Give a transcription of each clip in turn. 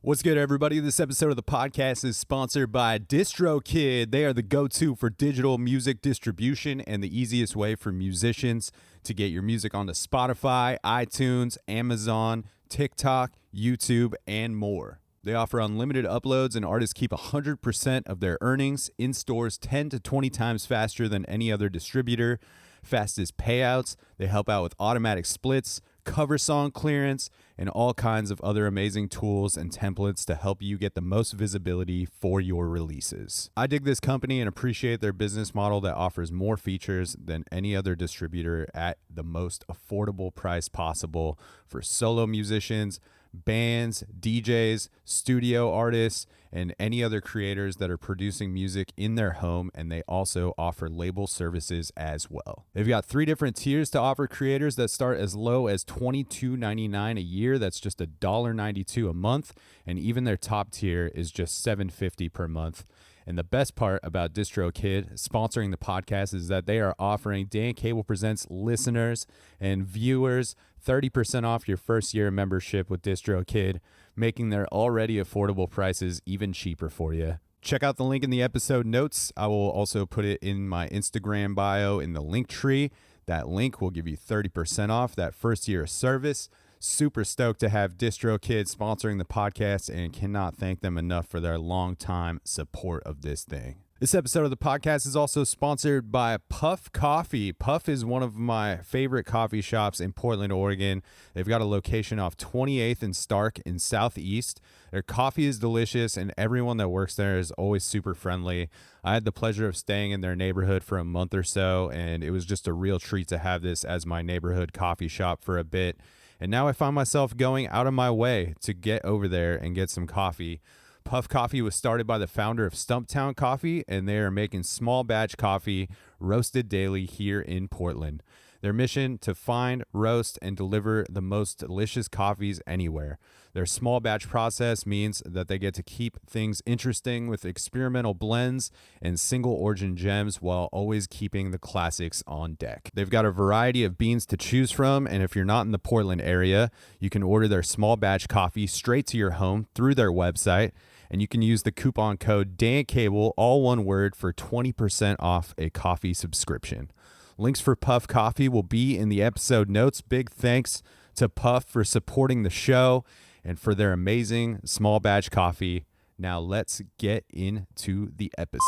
What's good, everybody? This episode of the podcast is sponsored by DistroKid. They are the go-to for digital music distribution and the easiest way for musicians to get your music onto Spotify, iTunes, Amazon, TikTok, YouTube, and more. They offer unlimited uploads, and artists keep 100% of their earnings in stores 10 to 20 times faster than any other distributor. Fastest payouts. They help out with automatic splits, cover song clearance, and all kinds of other amazing tools and templates to help you get the most visibility for your releases. I dig this company and appreciate their business model that offers more features than any other distributor at the most affordable price possible for solo musicians, bands, DJs, studio artists, and any other creators that are producing music in their home, and they also offer label services as well. They've got 3 different tiers to offer creators that start as low as $22.99 a year. That's just $1.92 a month, and even their top tier is just $7.50 per month. And the best part about DistroKid sponsoring the podcast is that they are offering Dan Cable Presents listeners and viewers 30% off your first year of membership with DistroKid, making their already affordable prices even cheaper for you. Check out the link in the episode notes. I will also put it in my Instagram bio in the link tree. That link will give you 30% off that first year of service. Super stoked to have DistroKid sponsoring the podcast and cannot thank them enough for their long time support of this thing. This episode of the podcast is also sponsored by Puff Coffee. Puff is one of my favorite coffee shops in Portland, Oregon. They've got a location off 28th and Stark in Southeast. Their coffee is delicious, and everyone that works there is always super friendly. I had the pleasure of staying in their neighborhood for a month or so, and it was just a real treat to have this as my neighborhood coffee shop for a bit. And now I find myself going out of my way to get over there and get some coffee. Puff Coffee was started by the founder of Stumptown Coffee, and they are making small batch coffee roasted daily here in Portland. Their mission to find, roast, and deliver the most delicious coffees anywhere. Their small batch process means that they get to keep things interesting with experimental blends and single origin gems while always keeping the classics on deck. They've got a variety of beans to choose from, and if you're not in the Portland area, you can order their small batch coffee straight to your home through their website, and you can use the coupon code DANCABLE, all one word, for 20% off a coffee subscription. Links for Puff Coffee will be in the episode notes. Big thanks to Puff for supporting the show and for their amazing small batch coffee. Now let's get into the episode.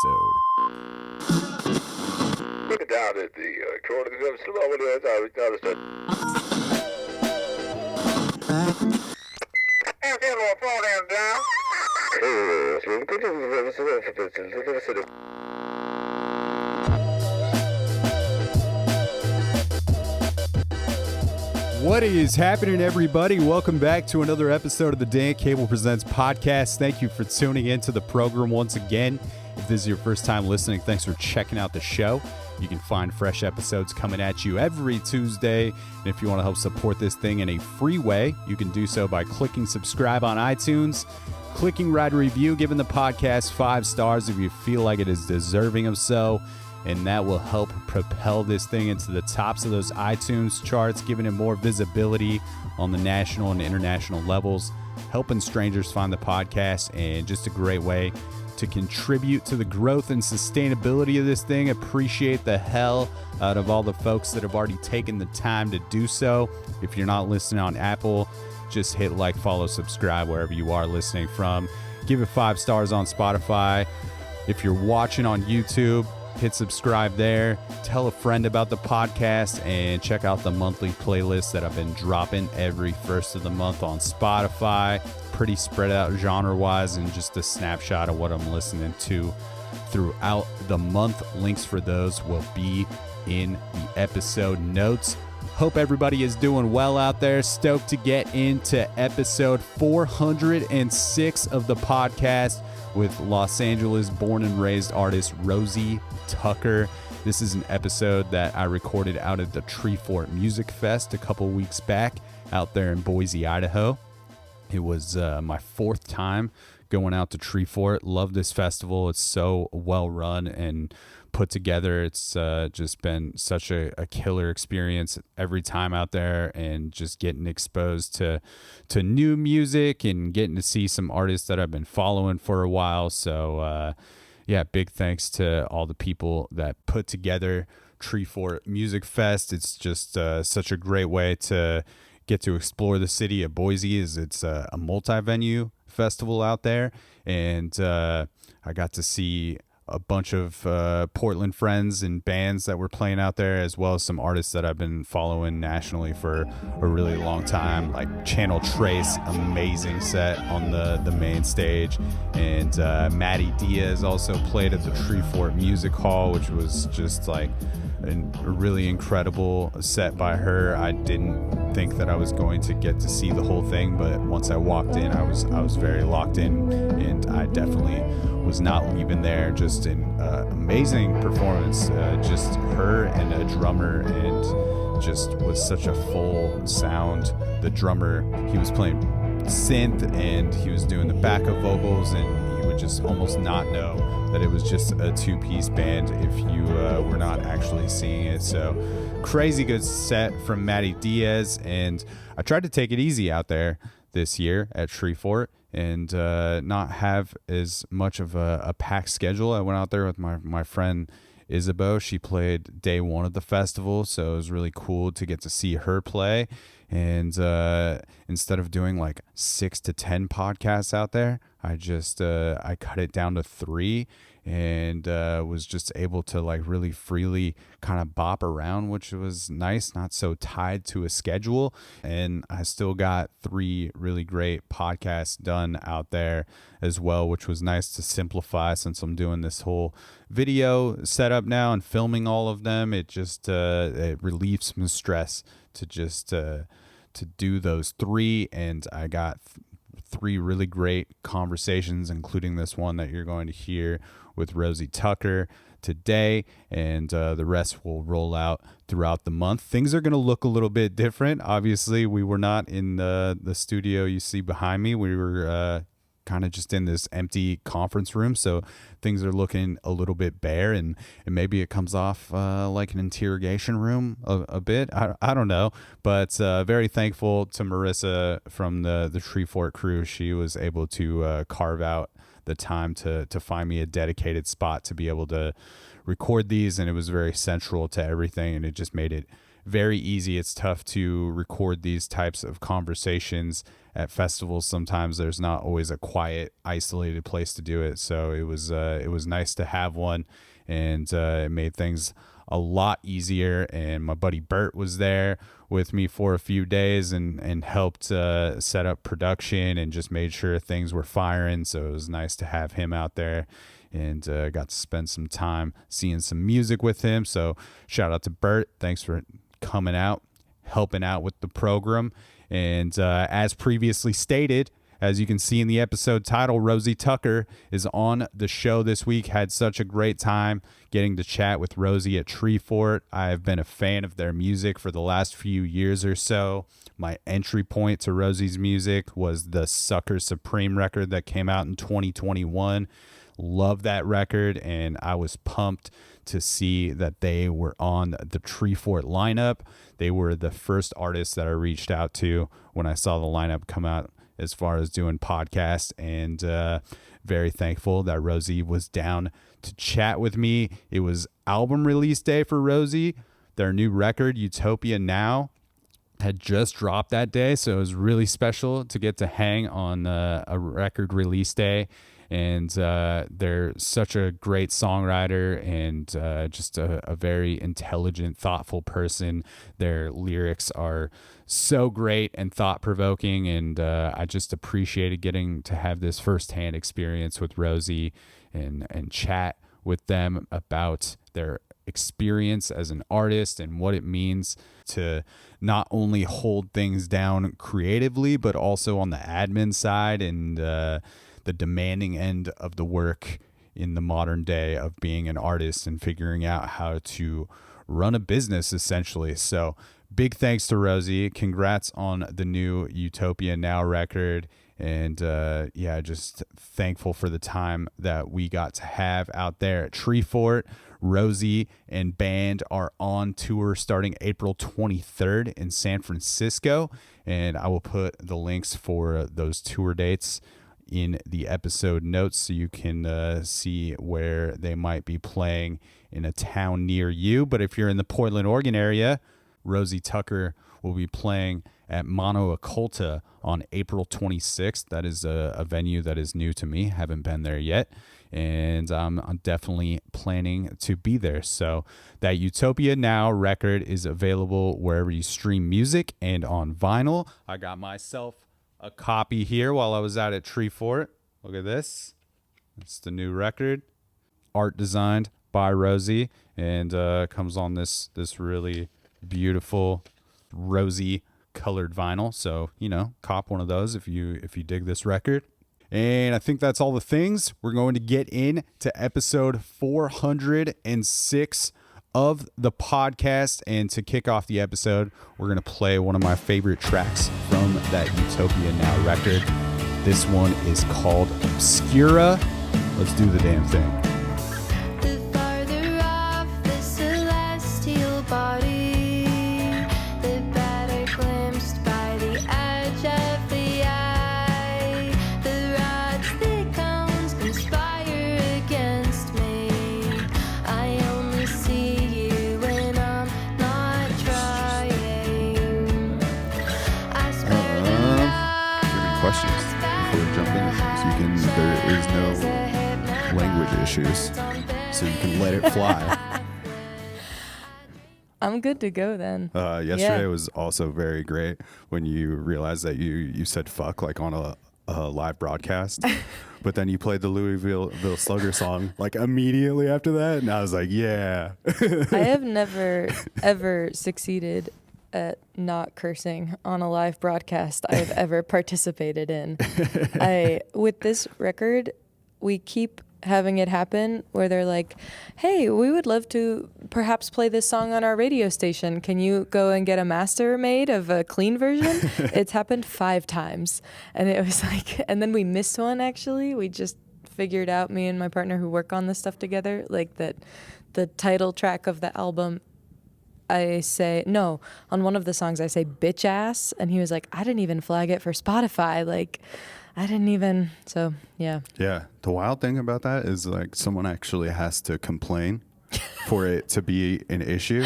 Look down at the What is happening, everybody? Welcome back to another episode of the Dan Cable Presents podcast. Thank you for tuning into the program once again. If this is your first time listening, thanks for checking out the show. You can find fresh episodes coming at you every Tuesday. And if you want to help support this thing in a free way, you can do so by clicking subscribe on iTunes, clicking write a review, giving the podcast 5 stars if you feel like it is deserving of so. And that will help propel this thing into the tops of those iTunes charts, giving it more visibility on the national and international levels, helping strangers find the podcast, and just a great way to contribute to the growth and sustainability of this thing. Appreciate the hell out of all the folks that have already taken the time to do so. If you're not listening on Apple, just hit like, follow, subscribe wherever you are listening from. Give it 5 stars on Spotify. If you're watching on YouTube, hit subscribe there. Tell a friend about the podcast and check out the monthly playlist that I've been dropping every first of the month on Spotify. Pretty spread out genre-wise and just a snapshot of what I'm listening to throughout the month. Links for those will be in the episode notes. Hope everybody is doing well out there. Stoked to get into episode 406 of the podcast with Los Angeles born and raised artist Rosie Tucker. This is an episode that I recorded out at the Treefort Music Fest a couple weeks back out there in Boise, Idaho. It was my 4th time going out to Treefort. Love this festival. It's so well run and put together. It's just been such a killer experience every time out there, and just getting exposed to new music and getting to see some artists that I've been following for a while. So yeah, big thanks to all the people that put together Treefort Music Fest. It's just such a great way to get to explore the city of Boise, as it's a multi-venue festival out there. And I got to see a bunch of Portland friends and bands that were playing out there, as well as some artists that I've been following nationally for a really long time, like Channel Trace, amazing set on the main stage. And Maddie Diaz also played at the Treefort Music Hall, which was just like a really incredible set by her. I didn't think that I was going to get to see the whole thing, but once I walked in, I was very locked in, and I definitely was not leaving there. Just an amazing performance, just her and a drummer, and just was such a full sound. The drummer, he was playing synth and he was doing the backup vocals, and you would just almost not know that it was just a two-piece band if you were not actually seeing it. So crazy good set from Maddie Diaz. And I tried to take it easy out there this year at Treefort and not have as much of a packed schedule. I went out there with my friend Isabeau. She played day one of the festival, so it was really cool to get to see her play. And instead of doing like 6 to 10 podcasts out there, I just I cut it down to 3, and was just able to like really freely kind of bop around, which was nice, not so tied to a schedule. And I still got 3 really great podcasts done out there as well, which was nice to simplify, since I'm doing this whole video setup now and filming all of them. It just it relieves some stress to just to do those 3. And I got 3 really great conversations, including this one that you're going to hear with Rosie Tucker today, and the rest will roll out throughout the month. Things are going to look a little bit different. Obviously, we were not in the studio you see behind me. We were kind of just in this empty conference room, so things are looking a little bit bare, and maybe it comes off like an interrogation room a bit. I don't know, but very thankful to Marissa from the Treefort crew. She was able to carve out the time to find me a dedicated spot to be able to record these, and it was very central to everything, and it just made it very easy. It's tough to record these types of conversations at festivals. Sometimes there's not always a quiet, isolated place to do it. So it was nice to have one, and it made things a lot easier. And my buddy Bert was there with me for a few days and helped set up production and just made sure things were firing. So it was nice to have him out there, and got to spend some time seeing some music with him. So shout out to Bert. Thanks for coming out, helping out with the program. And as previously stated, as you can see in the episode title, Rosie Tucker is on the show this week. Had such a great time getting to chat with Rosie at Treefort. I've been a fan of their music for the last few years or so. My entry point to Rosie's music was the Sucker Supreme record that came out in 2021. Love that record, and I was pumped to see that they were on the Treefort lineup. They were the first artists that I reached out to when I saw the lineup come out as far as doing podcasts, and very thankful that Rosie was down to chat with me. It was album release day for Rosie. Their new record, Utopia Now, had just dropped that day, so it was really special to get to hang on a record release day. And they're such a great songwriter, and just a very intelligent, thoughtful person. Their lyrics are so great and thought-provoking, and I just appreciated getting to have this firsthand experience with Rosie and chat with them about their experience as an artist and what it means to not only hold things down creatively, but also on the admin side and the demanding end of the work in the modern day of being an artist and figuring out how to run a business, essentially. So big thanks to Rosie. Congrats on the new Utopia Now record. And yeah, just thankful for the time that we got to have out there at Treefort. Rosie and band are on tour starting April 23rd in San Francisco, and I will put the links for those tour dates in the episode notes so you can see where they might be playing in a town near you. But if you're in the Portland, Oregon area, Rosie Tucker will be playing at Mono Occulta on April 26th. That is a venue that is new to me. Haven't been there yet, and I'm definitely planning to be there. So that Utopia Now record is available wherever you stream music and on vinyl. I got myself a copy here while I was out at Treefort. Look at this. It's the new record. Art designed by Rosie, and comes on this really beautiful rosy colored vinyl. So, cop one of those if you dig this record. And I think that's all the things. We're going to get into episode 406 of the podcast. And to kick off the episode, we're going to play one of my favorite tracks from that Utopia Now record. This one is called Obscura. Let's do the damn thing. The farther off the celestial body, the better glimpsed by the edge of the eye. The rod's thick cones conspire against me. I only see you when I'm not trying. I spare the Do you have any questions before we jump in? There is no language issues, so you can let it fly. I'm good to go then. Yesterday was also very great when you realized that you said fuck like on a live broadcast, but then you played the Louisville Slugger song like immediately after that, and I was like, yeah. I have never ever succeeded at not cursing on a live broadcast I've ever participated in. With this record, we keep having it happen where they're like, hey, we would love to perhaps play this song on our radio station. Can you go and get a master made of a clean version? It's happened 5 times. And it was like, and then we missed one actually. We just figured out, me and my partner who work on this stuff together, like that the title track of the album, I say, no, on one of the songs I say bitch ass, and he was like, I didn't even flag it for Spotify. Like, I didn't even, so yeah. Yeah, the wild thing about that is like someone actually has to complain for it to be an issue.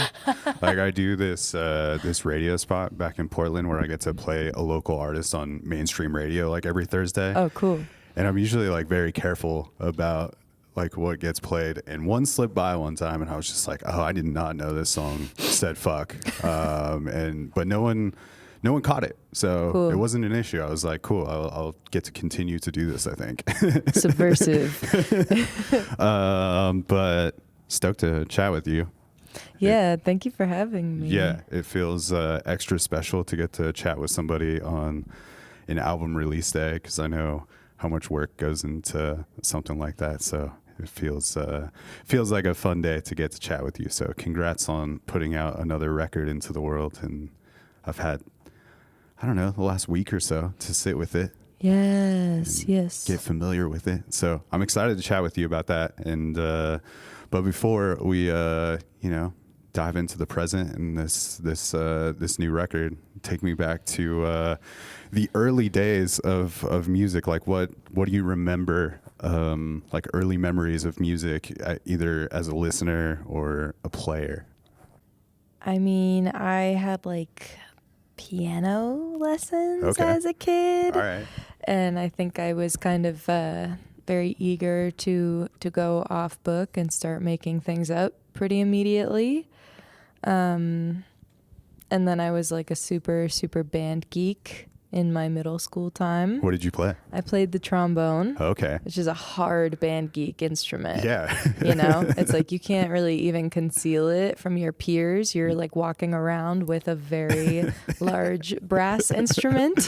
Like I do this radio spot back in Portland where I get to play a local artist on mainstream radio like every Thursday. Oh, cool. And I'm usually like very careful about like what gets played, and one slipped by one time and I was just like, oh, I did not know this song said fuck. But no one caught it, so cool. It wasn't an issue. I was like, cool, I'll get to continue to do this, I think. Subversive. But stoked to chat with you. Yeah, thank you for having me. Yeah, it feels extra special to get to chat with somebody on an album release day, because I know how much work goes into something like that. So it feels like a fun day to get to chat with you. So congrats on putting out another record into the world. And I've had, I don't know, the last week or so to sit with it. Yes. Get familiar with it. So I'm excited to chat with you about that. And but before we dive into the present and this new record, take me back to the early days of music. Like what do you remember, like early memories of music, either as a listener or a player? I mean, I had like piano lessons as a kid. All right. And I think I was kind of very eager to go off book and start making things up pretty immediately. And then I was like a super, super band geek in my middle school time. What did you play? I played the trombone. Okay. Which is a hard band geek instrument. Yeah. It's like you can't really even conceal it from your peers. You're like walking around with a very large brass instrument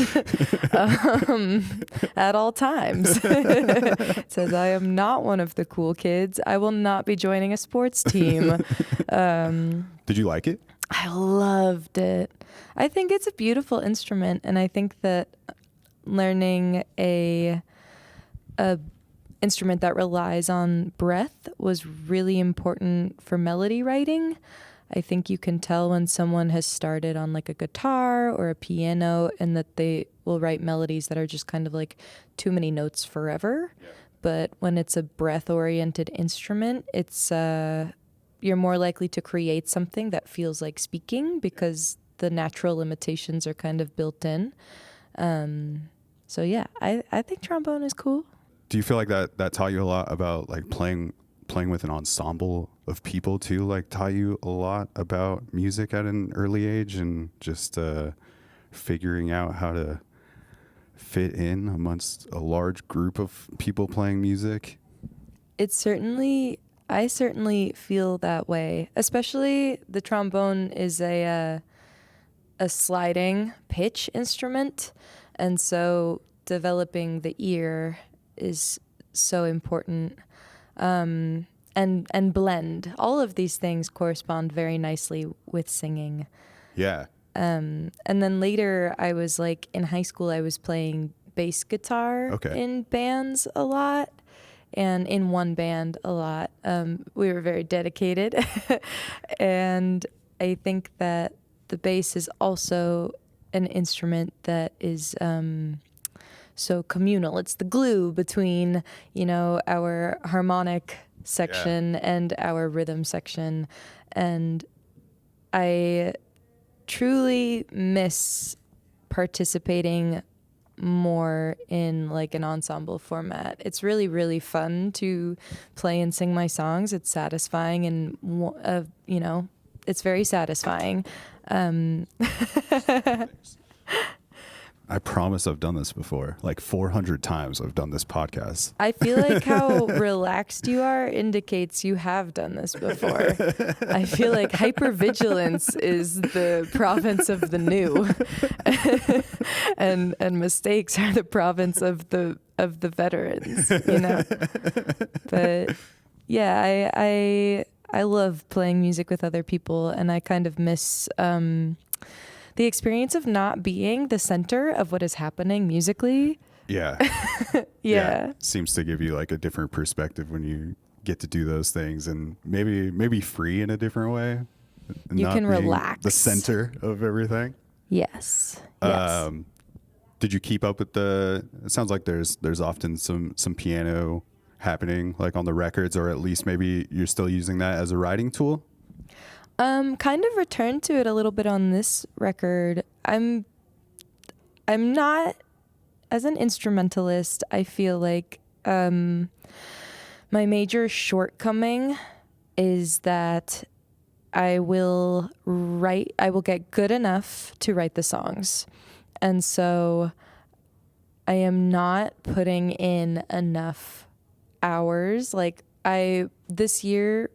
at all times. It says, I am not one of the cool kids. I will not be joining a sports team. Did you like it? I loved it. I think it's a beautiful instrument, and I think that learning a instrument that relies on breath was really important for melody writing. I think you can tell when someone has started on like a guitar or a piano and that they will write melodies that are just kind of like too many notes forever. Yeah. But when it's a breath-oriented instrument, it's you're more likely to create something that feels like speaking because the natural limitations are kind of built in. So yeah, I think trombone is cool. Do you feel like that taught you a lot about like playing with an ensemble of people too, like taught you a lot about music at an early age and just figuring out how to fit in amongst a large group of people playing music? I certainly feel that way, especially the trombone is a sliding pitch instrument. And so developing the ear is so important. And blend. All of these things correspond very nicely with singing. Yeah. And then later I was like in high school, I was playing bass guitar in bands a lot and in one band a lot. We were very dedicated. And I think that the bass is also an instrument that is so communal. It's the glue between, our harmonic section and our rhythm section. And I truly miss participating more in like an ensemble format. It's really, really fun to play and sing my songs. It's satisfying and, it's very satisfying. I promise I've done this before. Like 400 times I've done this podcast. I feel like how relaxed you are indicates you have done this before. I feel like hypervigilance is the province of the new. and mistakes are the province of the veterans, But yeah, I love playing music with other people, and I kind of miss the experience of not being the center of what is happening musically. Yeah. Yeah. Seems to give you like a different perspective when you get to do those things and maybe free in a different way. You can relax. The center of everything. Yes. Did you keep up with it sounds like there's often some piano happening like on the records, or at least maybe you're still using that as a writing tool? Kind of returned to it a little bit on this record. I'm not, as an instrumentalist, I feel like my major shortcoming is that I will get good enough to write the songs. And so I am not putting in enough hours. Like this year,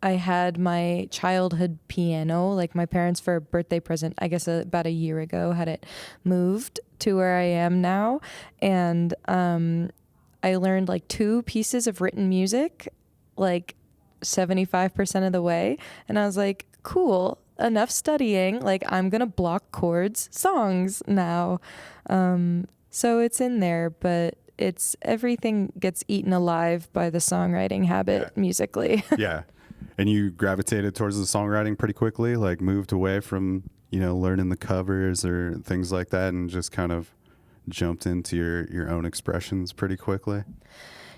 I had my childhood piano, like my parents for a birthday present, I guess about a year ago, had it moved to where I am now. And I learned like 2 pieces of written music, like 75% of the way. And I was like, cool, enough studying. Like I'm going to block chords, songs now. So it's in there, but everything gets eaten alive by the songwriting habit musically. Yeah. And you gravitated towards the songwriting pretty quickly, like moved away from, learning the covers or things like that and just kind of jumped into your own expressions pretty quickly.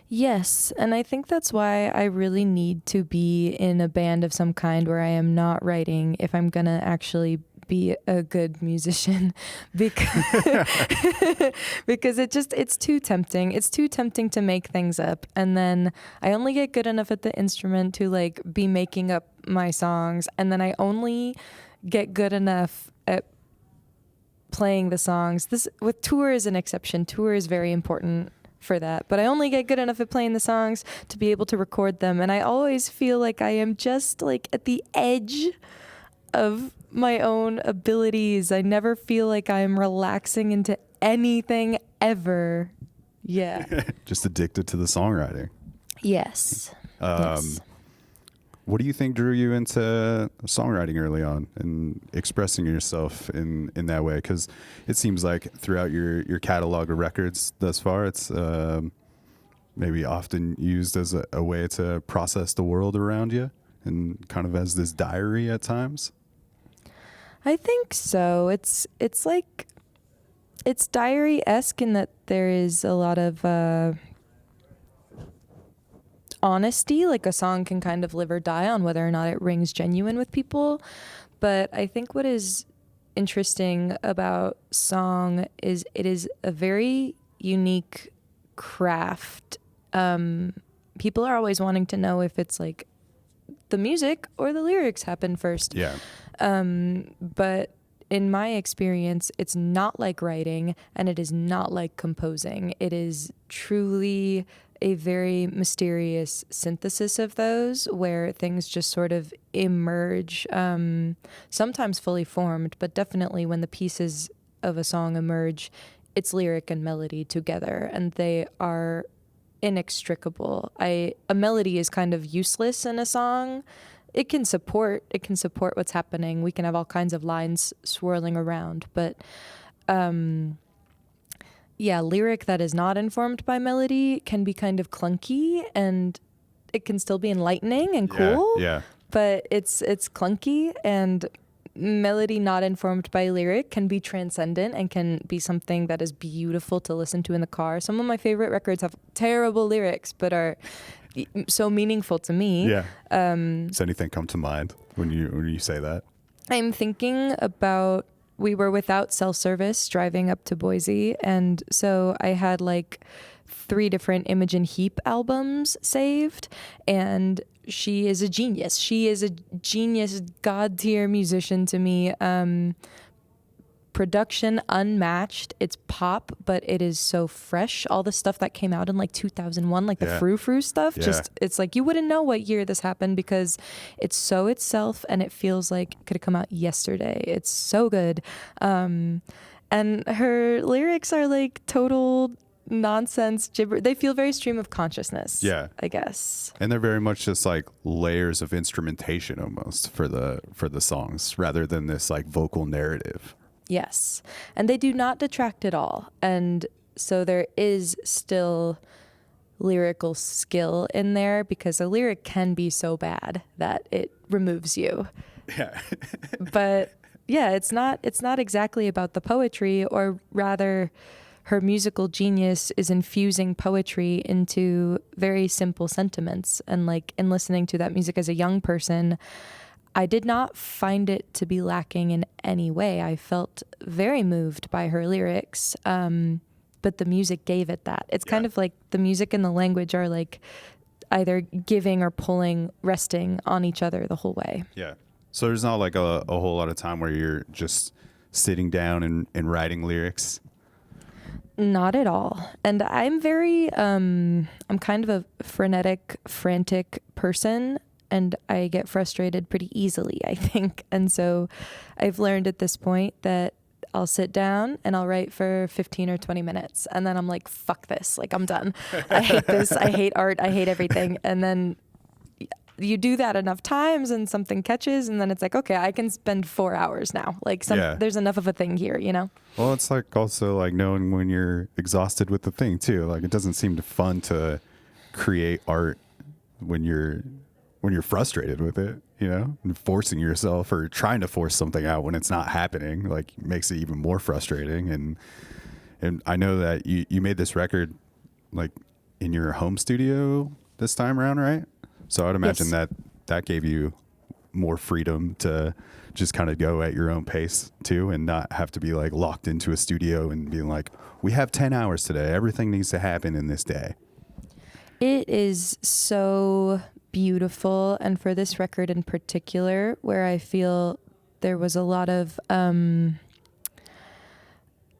Yes. And I think that's why I really need to be in a band of some kind where I am not writing if I'm going to actually be a good musician, because it's too tempting. It's too tempting to make things up. And then I only get good enough at the instrument to like be making up my songs. And then I only get good enough at playing the songs. This with tour is an exception. Tour is very important for that. But I only get good enough at playing the songs to be able to record them. And I always feel like I am just like at the edge of my own abilities. I never feel like I'm relaxing into anything ever. Yeah. Just addicted to the songwriting. Yes. Yes. What do you think drew you into songwriting early on and expressing yourself in that way? Because it seems like throughout your catalog of records thus far, it's maybe often used as a way to process the world around you and kind of as this diary at times? I think so. It's like, it's diary-esque in that there is a lot of honesty. Like a song can kind of live or die on whether or not it rings genuine with people. But I think what is interesting about song is it is a very unique craft. People are always wanting to know if it's like the music or the lyrics happen first. Yeah. But in my experience, it's not like writing and it is not like composing. It is truly a very mysterious synthesis of those where things just sort of emerge, sometimes fully formed, but definitely when the pieces of a song emerge, it's lyric and melody together and they are inextricable. A melody is kind of useless in a song. It can support what's happening. We can have all kinds of lines swirling around, but lyric that is not informed by melody can be kind of clunky, and it can still be enlightening and cool. Yeah. But it's clunky, and melody not informed by lyric can be transcendent and can be something that is beautiful to listen to in the car. Some of my favorite records have terrible lyrics but are so meaningful to me. Yeah. Does anything come to mind when you say that? I'm thinking about, we were without cell service driving up to Boise, and so I had like 3 different Imogen Heap albums saved, and she is a genius. She is a genius, god tier musician to me. Production unmatched. It's pop, but it is so fresh. All the stuff that came out in like 2001, like the Frou Frou stuff, just, it's like you wouldn't know what year this happened because it's so itself and it feels like it could have come out yesterday. It's so good. And her lyrics are like total nonsense gibber. They feel very stream of consciousness. Yeah, I guess. And they're very much just like layers of instrumentation almost for the songs rather than this like vocal narrative. Yes. And they do not detract at all. And so there is still lyrical skill in there because a lyric can be so bad that it removes you. Yeah. But yeah, it's not exactly about the poetry, or rather her musical genius is infusing poetry into very simple sentiments. And like in listening to that music as a young person, I did not find it to be lacking in any way. I felt very moved by her lyrics, but the music gave it that. It's kind of like the music and the language are like either giving or pulling, resting on each other the whole way. Yeah. So there's not like a whole lot of time where you're just sitting down and writing lyrics? Not at all. And I'm very, I'm kind of a frenetic, frantic person. And I get frustrated pretty easily, I think. And so I've learned at this point that I'll sit down and I'll write for 15 or 20 minutes. And then I'm like, fuck this. Like, I'm done. I hate this. I hate art. I hate everything. And then you do that enough times and something catches. And then it's like, okay, I can spend 4 hours now. Like there's enough of a thing here, you know? Well, it's like also like knowing when you're exhausted with the thing too. Like it doesn't seem fun to create art when you're frustrated with it, you know, and forcing yourself or trying to force something out when it's not happening, like makes it even more frustrating. And I know that you made this record like in your home studio this time around, right? So I'd imagine that gave you more freedom to just kind of go at your own pace too, and not have to be like locked into a studio and being like, we have 10 hours today. Everything needs to happen in this day. It is so beautiful, and for this record in particular, where I feel there was a lot of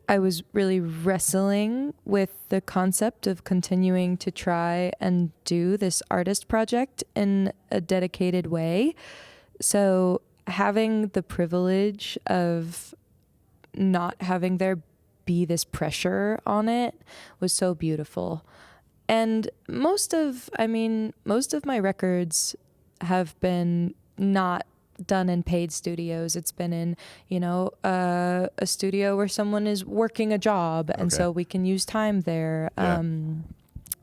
I was really wrestling with the concept of continuing to try and do this artist project in a dedicated way. So having the privilege of not having there be this pressure on it was so beautiful. And most of my records have been not done in paid studios. It's been in, a studio where someone is working a job, and so we can use time there.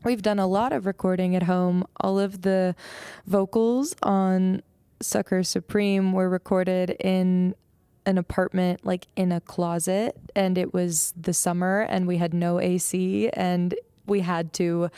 we've done a lot of recording at home. All of the vocals on Sucker Supreme were recorded in an apartment, like in a closet, and it was the summer and we had no AC, and we had to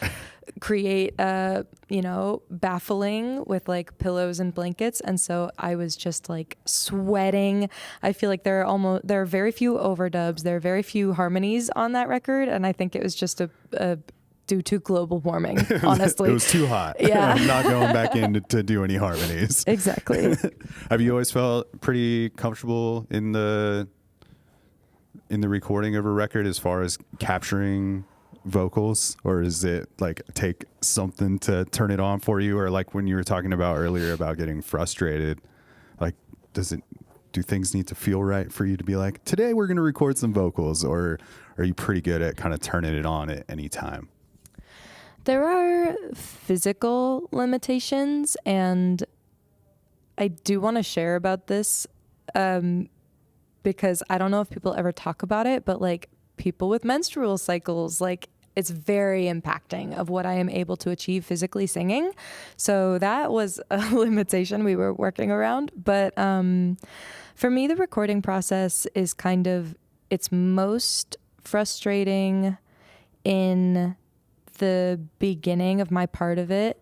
create baffling with like pillows and blankets. And so I was just like sweating. I feel like there are very few overdubs. There are very few harmonies on that record. And I think it was just a due to global warming, honestly. It was too hot. Yeah. I'm not going back in to do any harmonies. Exactly. Have you always felt pretty comfortable in the recording of a record as far as capturing vocals, or is it like take something to turn it on for you? Or like when you were talking about earlier about getting frustrated, like do things need to feel right for you to be like, today we're going to record some vocals, or are you pretty good at kind of turning it on at any time? There are physical limitations, and I do want to share about this because I don't know if people ever talk about it, but like people with menstrual cycles, like it's very impacting of what I am able to achieve physically singing. So that was a limitation we were working around. But for me, the recording process is it's most frustrating in the beginning of my part of it,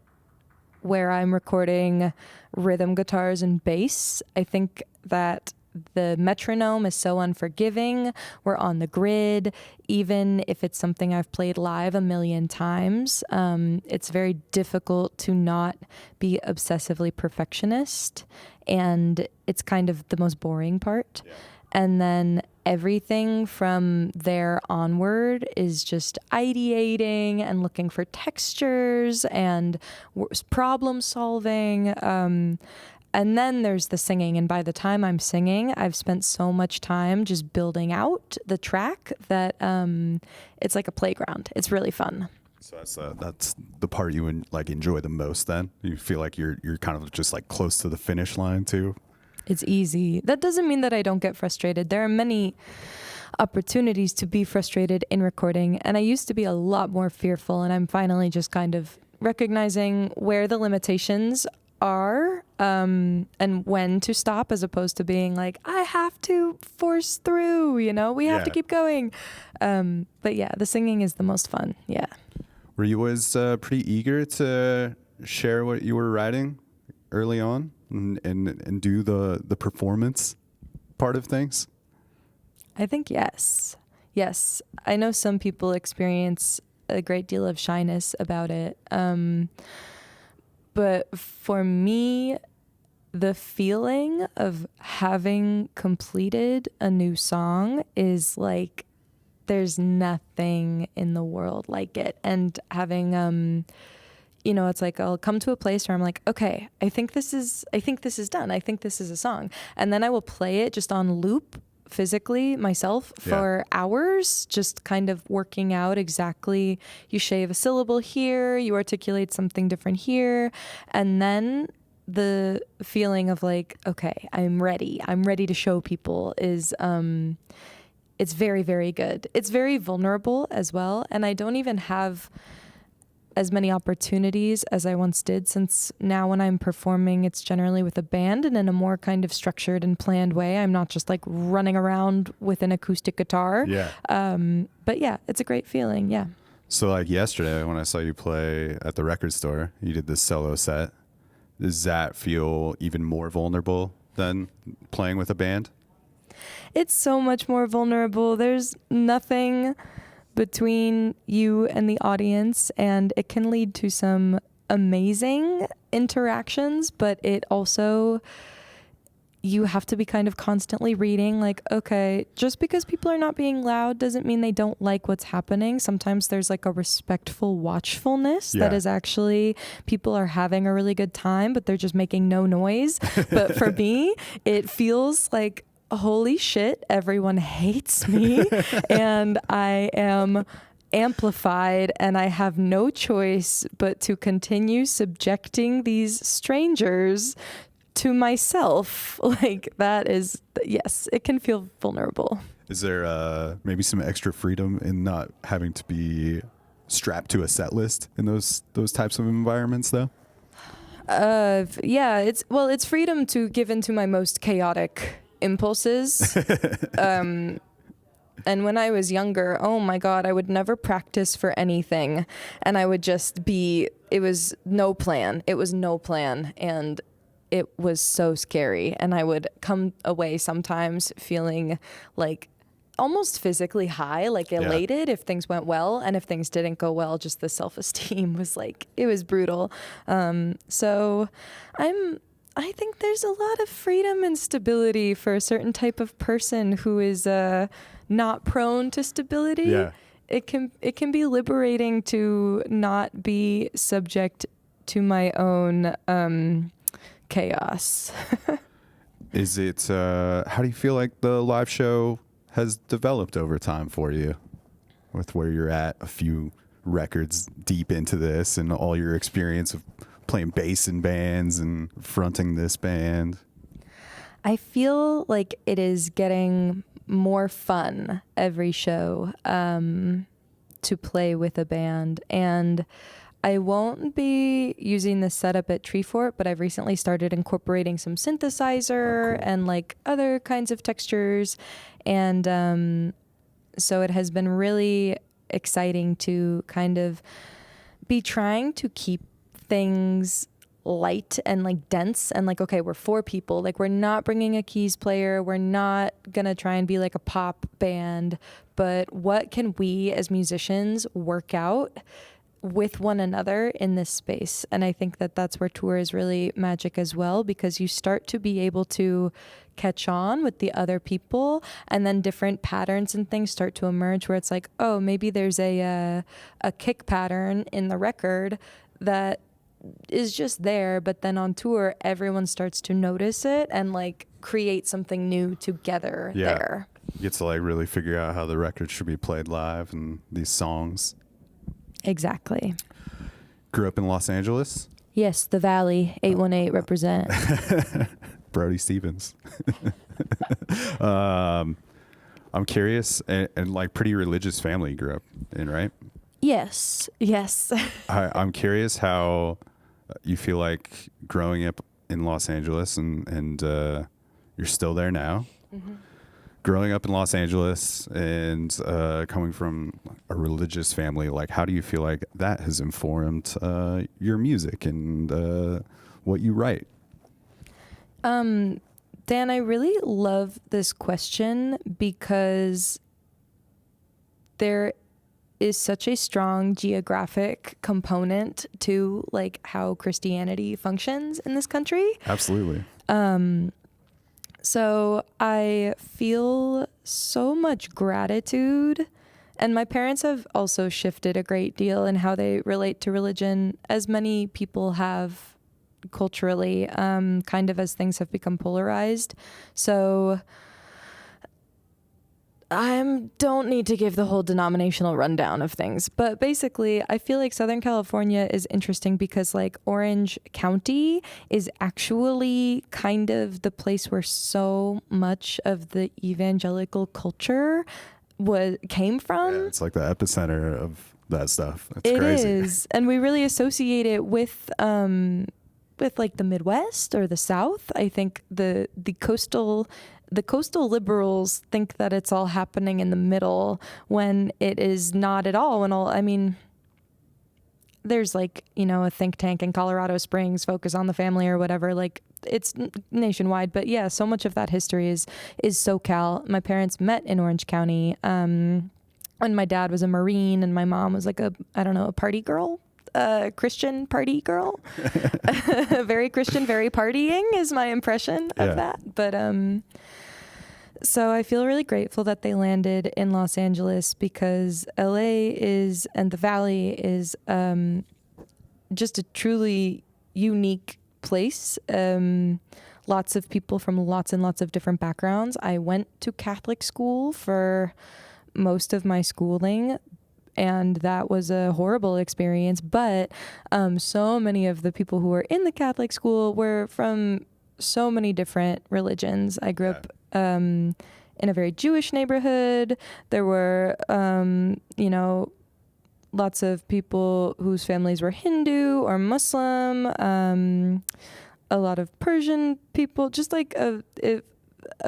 where I'm recording rhythm guitars and bass. I think that the metronome is so unforgiving. We're on the grid. Even if it's something I've played live a million times, it's very difficult to not be obsessively perfectionist. And it's kind of the most boring part. Yeah. And then everything from there onward is just ideating and looking for textures and problem solving. And then there's the singing. And by the time I'm singing, I've spent so much time just building out the track that it's like a playground. It's really fun. So that's the part you enjoy the most then? You feel like you're kind of just like close to the finish line too? It's easy. That doesn't mean that I don't get frustrated. There are many opportunities to be frustrated in recording, and I used to be a lot more fearful, and I'm finally just kind of recognizing where the limitations are and when to stop, as opposed to being like, I have to force through, we have to keep going. But yeah, the singing is the most fun. Yeah. Were you always pretty eager to share what you were writing early on and do the performance part of things? I think yes. Yes. I know some people experience a great deal of shyness about it. But for me, the feeling of having completed a new song is like, there's nothing in the world like it. And having, it's like I'll come to a place where I'm like, okay, I think this is done. I think this is a song. And then I will play it just on loop physically myself for hours, just kind of working out exactly, you shave a syllable here, you articulate something different here. And then the feeling of like, okay, I'm ready to show people is, it's very, very good. It's very vulnerable as well. And I don't even have as many opportunities as I once did, since now when I'm performing, it's generally with a band and in a more kind of structured and planned way. I'm not just like running around with an acoustic guitar. Yeah. But yeah, it's a great feeling. Yeah. So like yesterday when I saw you play at the record store, you did this solo set. Does that feel even more vulnerable than playing with a band? It's so much more vulnerable. There's nothing between you and the audience, and it can lead to some amazing interactions, but it also, you have to be kind of constantly reading, like, okay, just because people are not being loud doesn't mean they don't like what's happening. Sometimes there's like a respectful watchfulness that is actually, people are having a really good time, but they're just making no noise. But for me, it feels like, holy shit, everyone hates me and I am amplified and I have no choice but to continue subjecting these strangers to myself. Like that is, yes, it can feel vulnerable. Is there maybe some extra freedom in not having to be strapped to a set list in those types of environments, though? Yeah, it's freedom to give into my most chaotic impulses. And when I was younger, oh my God, I would never practice for anything. And I would just it was no plan. It was no plan. And it was so scary. And I would come away sometimes feeling like almost physically high, like elated if things went well. And if things didn't go well, just the self-esteem was like, it was brutal. So I think there's a lot of freedom and stability for a certain type of person who is not prone to stability. Yeah. It can be liberating to not be subject to my own chaos. Is it, how do you feel like the live show has developed over time for you, with where you're at a few records deep into this and all your experience of playing bass in bands and fronting this band? I feel like it is getting more fun every show to play with a band. And I won't be using the setup at Treefort, but I've recently started incorporating some synthesizer and like other kinds of textures. And so it has been really exciting to kind of be trying to keep things light and like dense and like, okay, we're 4 people, like we're not bringing a keys player, we're not gonna try and be like a pop band, but what can we as musicians work out with one another in this space? And I think that that's where tour is really magic as well, because you start to be able to catch on with the other people, and then different patterns and things start to emerge where it's like, oh, maybe there's a kick pattern in the record that is just there, but then on tour everyone starts to notice it and like create something new together there. You get to like really figure out how the record should be played live and these songs. Exactly. Grew up in Los Angeles? Yes, the Valley, 818 represent. Brody Stevens. I'm curious, and like pretty religious family you grew up in, right? Yes. I'm curious how you feel like growing up in Los Angeles, and you're still there now. Mm-hmm. Growing up in Los Angeles and coming from a religious family, like how do you feel like that has informed your music and what you write? Dan, I really love this question because there is such a strong geographic component to like how Christianity functions in this country. Absolutely. So I feel so much gratitude, and my parents have also shifted a great deal in how they relate to religion, as many people have culturally, kind of as things have become polarized. So I don't need to give the whole denominational rundown of things, but basically I feel like Southern California is interesting because like Orange County is actually kind of the place where so much of the evangelical culture came from. Yeah, it's like the epicenter of that stuff. It's crazy. It is, and we really associate it with like the Midwest or the South. I think the coastal liberals think that it's all happening in the middle when it is not at all. I mean, there's like, a think tank in Colorado Springs, Focus on the Family or whatever, like it's nationwide. But yeah, so much of that history is SoCal. My parents met in Orange County when my dad was a Marine and my mom was like a party girl. Christian party girl. Very Christian, very partying is my impression of that. But so I feel really grateful that they landed in Los Angeles because LA and the Valley is just a truly unique place. Lots of people from lots and lots of different backgrounds. I went to Catholic school for most of my schooling, and that was a horrible experience. But so many of the people who were in the Catholic school were from so many different religions. I grew up in a very Jewish neighborhood. There were, lots of people whose families were Hindu or Muslim, a lot of Persian people, just like a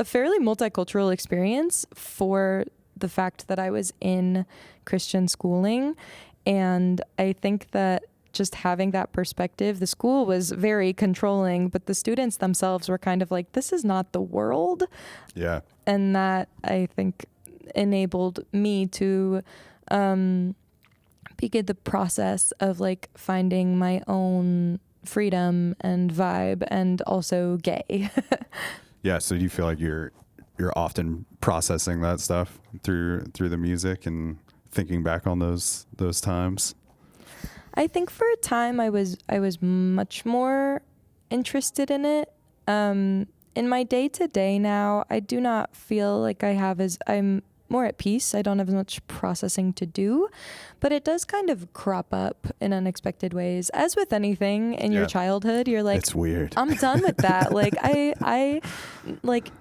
fairly multicultural experience for the fact that I was in Christian schooling. And I think that just having that perspective, the school was very controlling, but the students themselves were kind of like, this is not the world. Yeah. And that, I think, enabled me to begin the process of like finding my own freedom and vibe, and also gay. Yeah. So do you feel like you're often processing that stuff through the music and thinking back on those times? I think for a time I was much more interested in it. In my day-to-day now, I do not feel like I'm more at peace. I don't have as much processing to do, but it does kind of crop up in unexpected ways. As with anything in your childhood, you're like, it's weird. I'm done with that. Like I like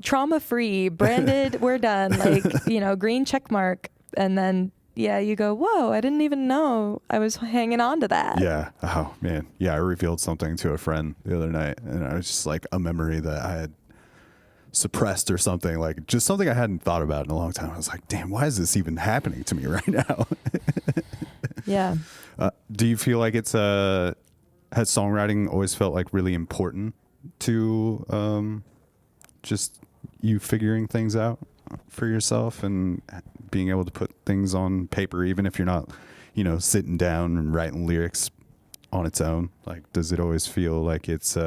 trauma-free, branded, we're done. Like, green check mark. And then you go, whoa, I didn't even know I was hanging on to that. Yeah. Oh, man. Yeah, I revealed something to a friend the other night, and I was just like a memory that I had suppressed or something, like just something I hadn't thought about in a long time. I was like, damn, why is this even happening to me right now? Yeah. Do you feel like has songwriting always felt like really important to just you figuring things out for yourself and being able to put things on paper, even if you're not, sitting down and writing lyrics on its own? Like, does it always feel like it's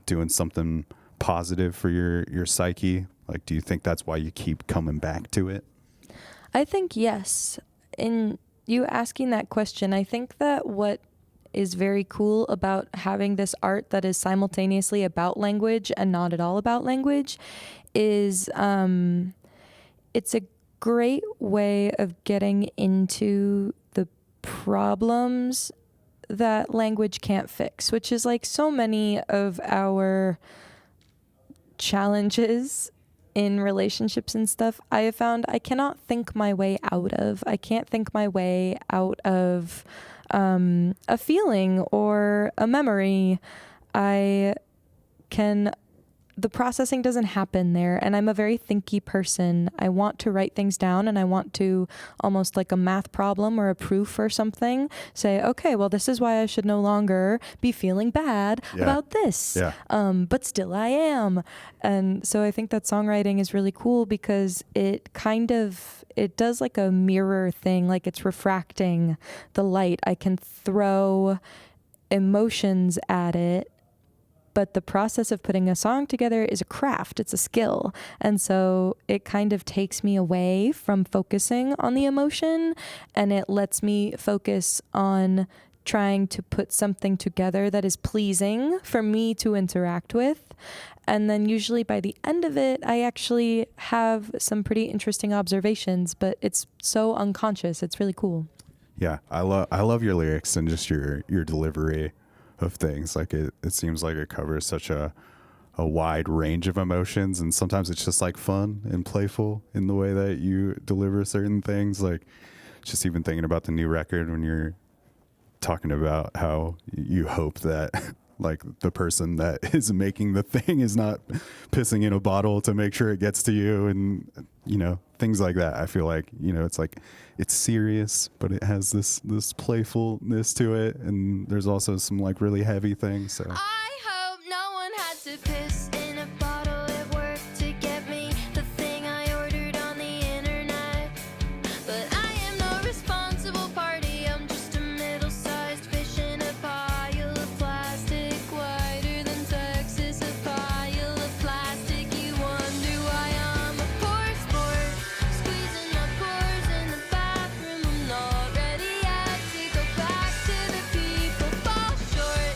doing something positive for your psyche? Like, do you think that's why you keep coming back to it? I think yes. In you asking that question, I think that what is very cool about having this art that is simultaneously about language and not at all about language is it's a great way of getting into the problems that language can't fix, which is like so many of our challenges in relationships and stuff. I have found I cannot think my way out of. I can't think my way out of a feeling or a memory. The processing doesn't happen there. And I'm a very thinky person. I want to write things down, and I want to, almost like a math problem or a proof or something, say, okay, well, this is why I should no longer be feeling bad about this. Yeah. But still I am. And so I think that songwriting is really cool because it does like a mirror thing, like it's refracting the light. I can throw emotions at it, but the process of putting a song together is a craft. It's a skill. And so it kind of takes me away from focusing on the emotion, and it lets me focus on trying to put something together that is pleasing for me to interact with. And then usually by the end of it, I actually have some pretty interesting observations, but it's so unconscious. It's really cool. Yeah. I love your lyrics and just your delivery of things. Like it seems like it covers such a wide range of emotions, and sometimes it's just like fun and playful in the way that you deliver certain things. Like just even thinking about the new record, when you're talking about how you hope that like the person that is making the thing is not pissing in a bottle to make sure it gets to you, and things like that. I feel like it's like it's serious, but it has this playfulness to it, and there's also some like really heavy things. So I hope no one had to piss in a bottle at work to get me the thing I ordered on the internet. But I am no responsible party. I'm just a middle-sized fish in a pile of plastic, wider than Texas. A pile of plastic. You wonder why I'm a poor sport, squeezing my pores in the bathroom. I'm not ready yet to go back to the people. Fall short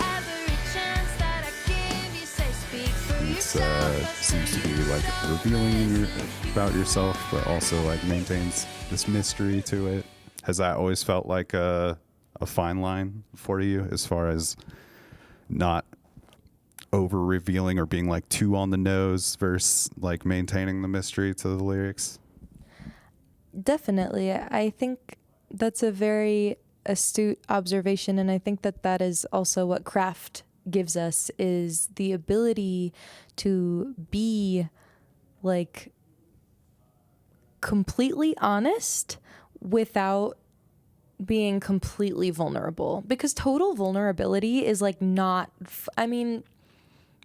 every chance that I give. You say speak for yourself. seems to be like revealing about yourself, but also like maintains this mystery to it. Has that always felt like a fine line for you, as far as not over revealing or being like too on the nose versus like maintaining the mystery to the lyrics? Definitely. I think That's a very astute observation, and I think that that is also what craft gives us, is the ability to be like completely honest without being completely vulnerable, because total vulnerability is like not I mean,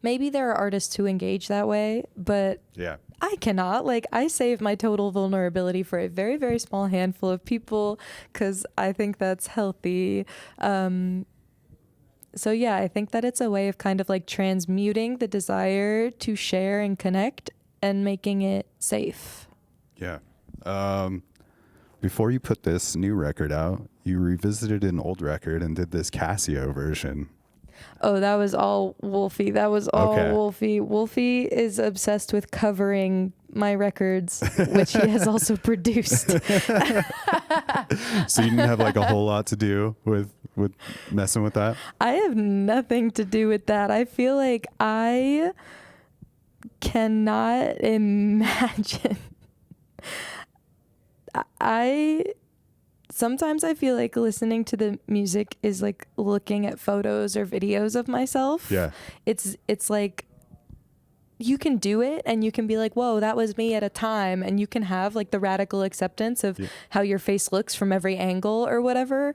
maybe there are artists who engage that way, but Yeah. I cannot. Like, I save my total vulnerability for a very, very small handful of people because I think that's healthy. So yeah, I think that it's a way of kind of like transmuting the desire to share and connect and making it safe. Yeah. Before you put this new record out, you revisited an old record and did this Casio version. Oh, that was all Wolfie. That was all Okay. Wolfie. Wolfie is obsessed with covering my records, which he has also produced. So you didn't have like a whole lot to do with messing with that? I have nothing to do with that. I feel like I cannot imagine. Sometimes I feel like listening to the music is like looking at photos or videos of myself. Yeah. It's like you can do it and you can be like, whoa, that was me at a time. And you can have like the radical acceptance of how your face looks from every angle or whatever.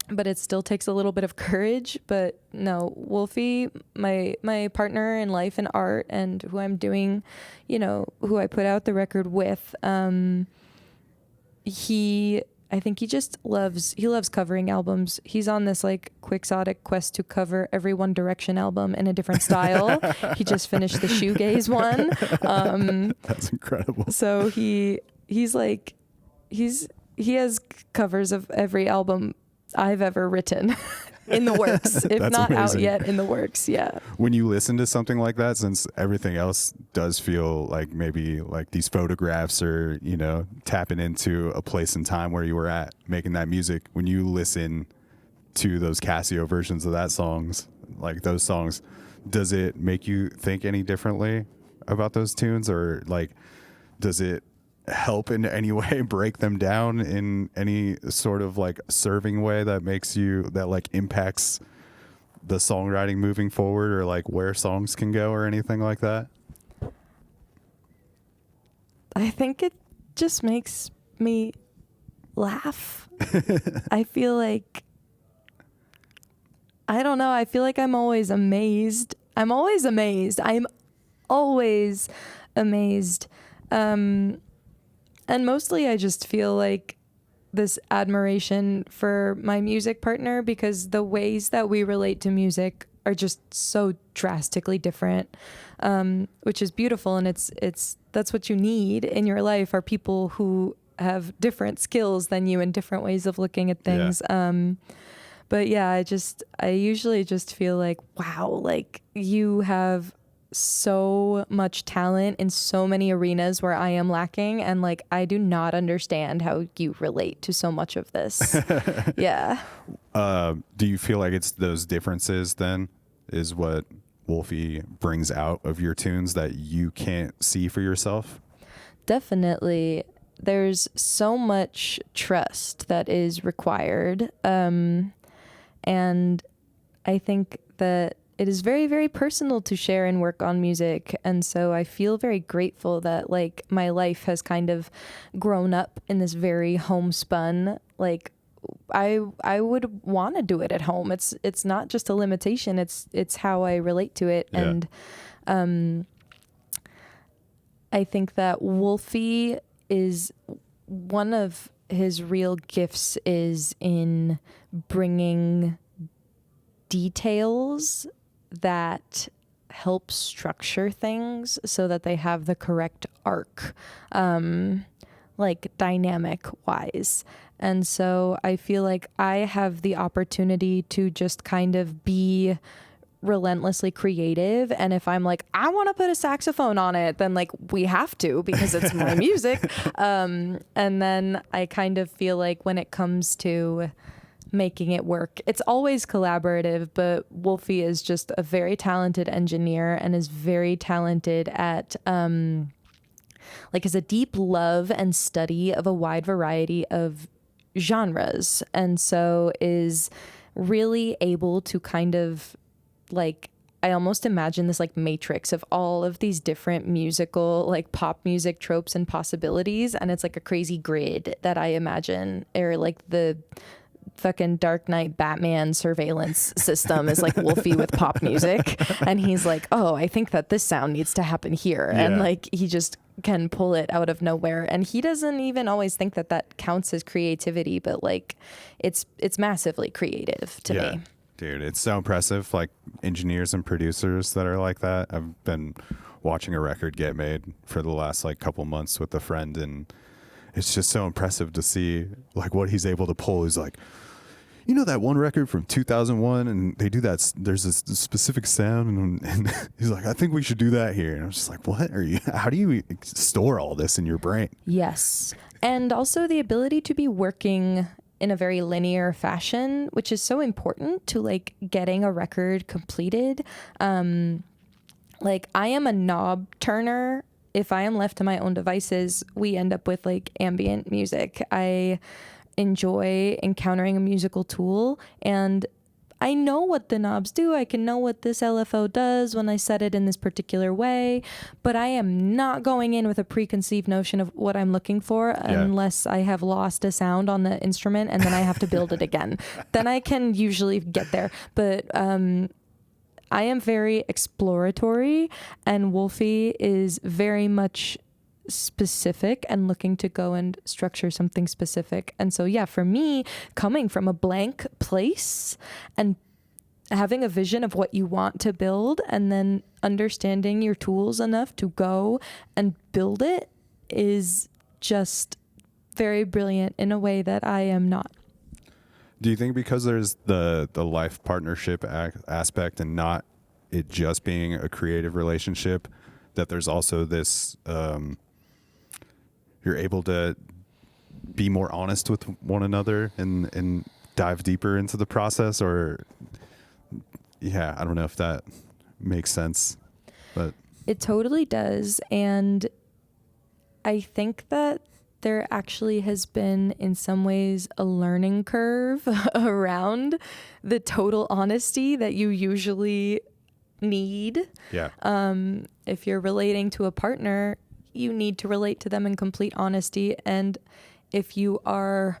But it still takes a little bit of courage. But no, Wolfie, my partner in life and art, and who I'm doing, who I put out the record with, I think he just loves covering albums. He's on this like quixotic quest to cover every One Direction album in a different style. He just finished the shoegaze one. That's incredible. So he has covers of every album I've ever written in the works, if not amazing. out yet, in the works. Yeah. When you listen to something like that, since everything else does feel like maybe like these photographs or, tapping into a place and time where you were at making that music, when you listen to those Casio versions of those songs, does it make you think any differently about those tunes, or like, does it help in any way break them down in any sort of like serving way that impacts the songwriting moving forward, or like where songs can go or anything like that? I think it just makes me laugh. I feel like, I don't know, I feel like I'm always amazed. I'm always amazed. And mostly I just feel like this admiration for my music partner, because the ways that we relate to music are just so drastically different, which is beautiful. And that's what you need in your life, are people who have different skills than you and different ways of looking at things. Yeah. But yeah, I usually just feel like, wow, like you have so much talent in so many arenas where I am lacking, and like I do not understand how you relate to so much of this. Yeah. Do you feel like it's those differences then is what Wolfie brings out of your tunes that you can't see for yourself? Definitely. There's so much trust that is required, and I think that it is very, very personal to share and work on music. And so I feel very grateful that like my life has kind of grown up in this very homespun, like I would want to do it at home. It's not just a limitation. It's how I relate to it. Yeah. And I think that Wolfie is one of his real gifts is in bringing details that help structure things so that they have the correct arc, like dynamic wise. And so I feel like I have the opportunity to just kind of be relentlessly creative. And if I'm like, I want to put a saxophone on it, then like we have to, because it's my music. And then I kind of feel like when it comes to making it work, it's always collaborative, but Wolfie is just a very talented engineer and is very talented at has a deep love and study of a wide variety of genres, and so is really able to kind of like, I almost imagine this like matrix of all of these different musical, like pop music tropes and possibilities. And it's like a crazy grid that I imagine, or like the fucking Dark Knight Batman surveillance system is like Wolfie with pop music. And he's like, oh, I think that this sound needs to happen here. Yeah. And like, he just can pull it out of nowhere. And he doesn't even always think that that counts as creativity, but like it's massively creative to me. Dude, it's so impressive. Like engineers and producers that are like that. I've been watching a record get made for the last like couple months with a friend, and it's just so impressive to see like what he's able to pull. He's like, you know that one record from 2001, and they do that. There's this specific sound, and he's like, I think we should do that here. And I'm just like, what are you? How do you store all this in your brain? Yes, and also the ability to be working in a very linear fashion, which is so important to like getting a record completed. Like I am a knob turner. If I am left to my own devices, we end up with like ambient music. I enjoy encountering a musical tool, and I know what the knobs do. I can know what this LFO does when I set it in this particular way, but I am not going in with a preconceived notion of what I'm looking for unless I have lost a sound on the instrument and then I have to build it again. Then I can usually get there. But I am very exploratory, and Wolfie is very much specific and looking to go and structure something specific. And so yeah, for me, coming from a blank place and having a vision of what you want to build and then understanding your tools enough to go and build it is just very brilliant in a way that I am not. Do you think because there's the life partnership aspect and not it just being a creative relationship, that there's also this you're able to be more honest with one another and dive deeper into the process? Or yeah, I don't know if that makes sense, but it totally does. And I think that there actually has been in some ways a learning curve around the total honesty that you usually need. yeah. If you're relating to a partner, you need to relate to them in complete honesty. And if you are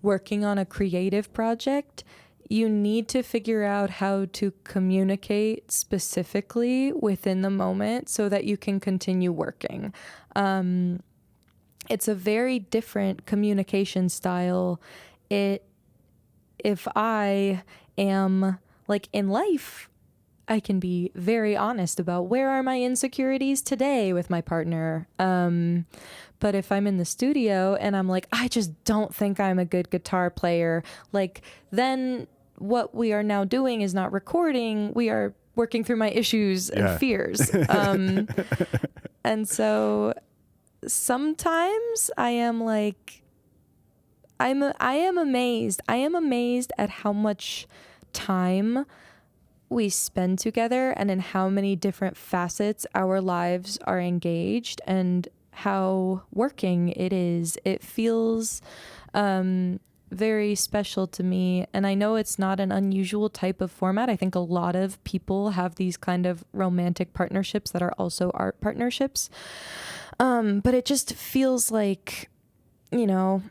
working on a creative project, you need to figure out how to communicate specifically within the moment so that you can continue working. It's a very different communication style. If I am like in life, I can be very honest about where are my insecurities today with my partner. But if I'm in the studio and I'm like, I just don't think I'm a good guitar player, like then what we are now doing is not recording. We are working through my issues and fears. And so sometimes I am like, I am amazed. I am amazed at how much time we spend together and in how many different facets our lives are engaged and how working it is. It feels very special to me. And I know it's not an unusual type of format. I think a lot of people have these kind of romantic partnerships that are also art partnerships. But it just feels like, you know,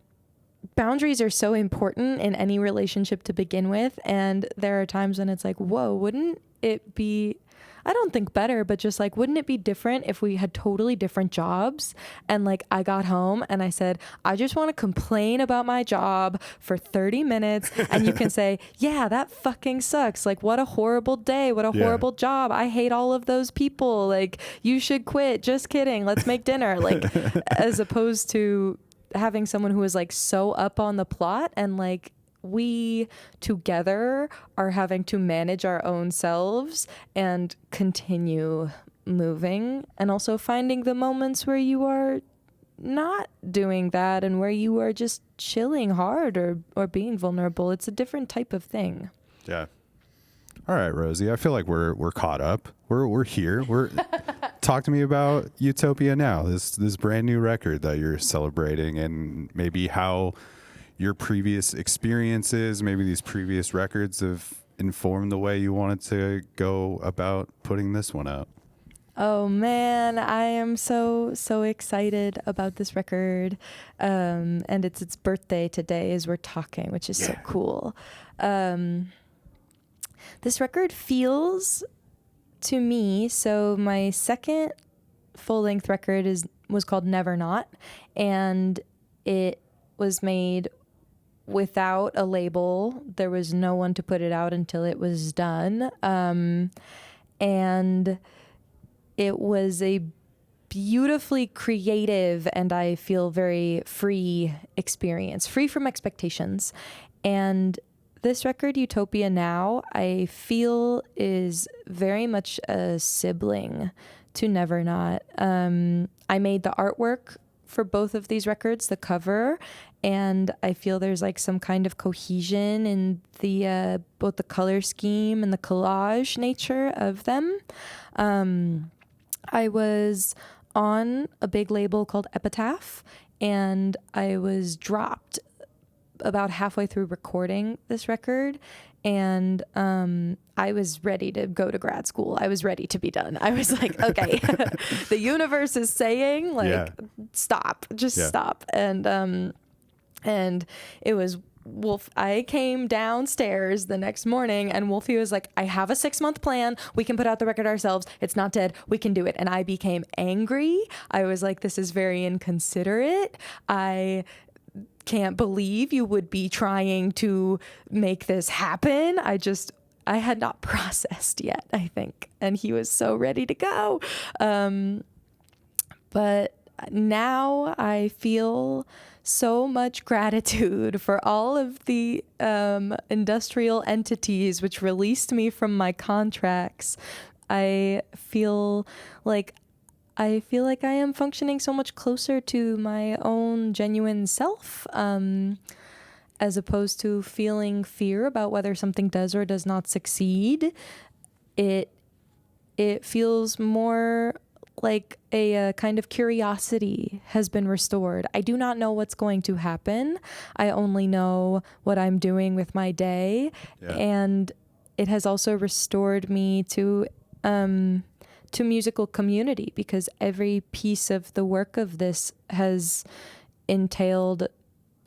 boundaries are so important in any relationship to begin with. And there are times when it's like, whoa, wouldn't it be, I don't think better, but just like, wouldn't it be different if we had totally different jobs? And like, I got home and I said, I just want to complain about my job for 30 minutes. And you can say, yeah, that fucking sucks. Like, what a horrible day. What a horrible job. I hate all of those people. Like, you should quit. Just kidding. Let's make dinner. Like, as opposed to having someone who is like so up on the plot and like we together are having to manage our own selves and continue moving, and also finding the moments where you are not doing that and where you are just chilling hard or being vulnerable. It's a different type of thing. Yeah. All right, Rosie, I feel like we're caught up. We're here. Talk to me about Utopia Now, this brand new record that you're celebrating, and maybe how your previous experiences, maybe these previous records have informed the way you wanted to go about putting this one out. Oh man, I am so excited about this record. And it's its birthday today as we're talking, which is so cool. This record feels to me, so my second full-length record was called Never Not, and it was made without a label. There was no one to put it out until it was done. And it was a beautifully creative and I feel very free experience, free from expectations. And this record, Utopia Now, I feel is very much a sibling to Never Not. I made the artwork for both of these records, the cover, and I feel there's like some kind of cohesion in the both the color scheme and the collage nature of them. I was on a big label called Epitaph, and I was dropped about halfway through recording this record, and I was ready to go to grad school. I was ready to be done. I was like, okay, the universe is saying like, stop, just stop. And it was Wolf. I came downstairs the next morning and Wolfie was like, I have a 6-month plan. We can put out the record ourselves. It's not dead. We can do it. And I became angry. I was like, this is very inconsiderate. I can't believe you would be trying to make this happen. I had not processed yet, I think. And he was so ready to go. But now I feel so much gratitude for all of the industrial entities which released me from my contracts. I feel like I am functioning so much closer to my own genuine self, as opposed to feeling fear about whether something does or does not succeed. It feels more like a kind of curiosity has been restored. I do not know what's going to happen. I only know what I'm doing with my day. Yeah. And it has also restored me to musical community, because every piece of the work of this has entailed,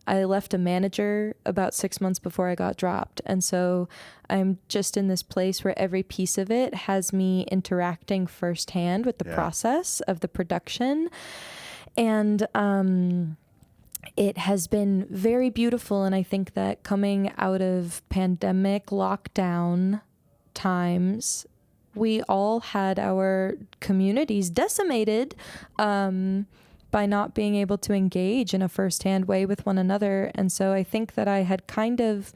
I left a manager about 6 months before I got dropped. And so I'm just in this place where every piece of it has me interacting firsthand with the process of the production. And it has been very beautiful. And I think that coming out of pandemic lockdown times, we all had our communities decimated by not being able to engage in a firsthand way with one another. And so I think that I had kind of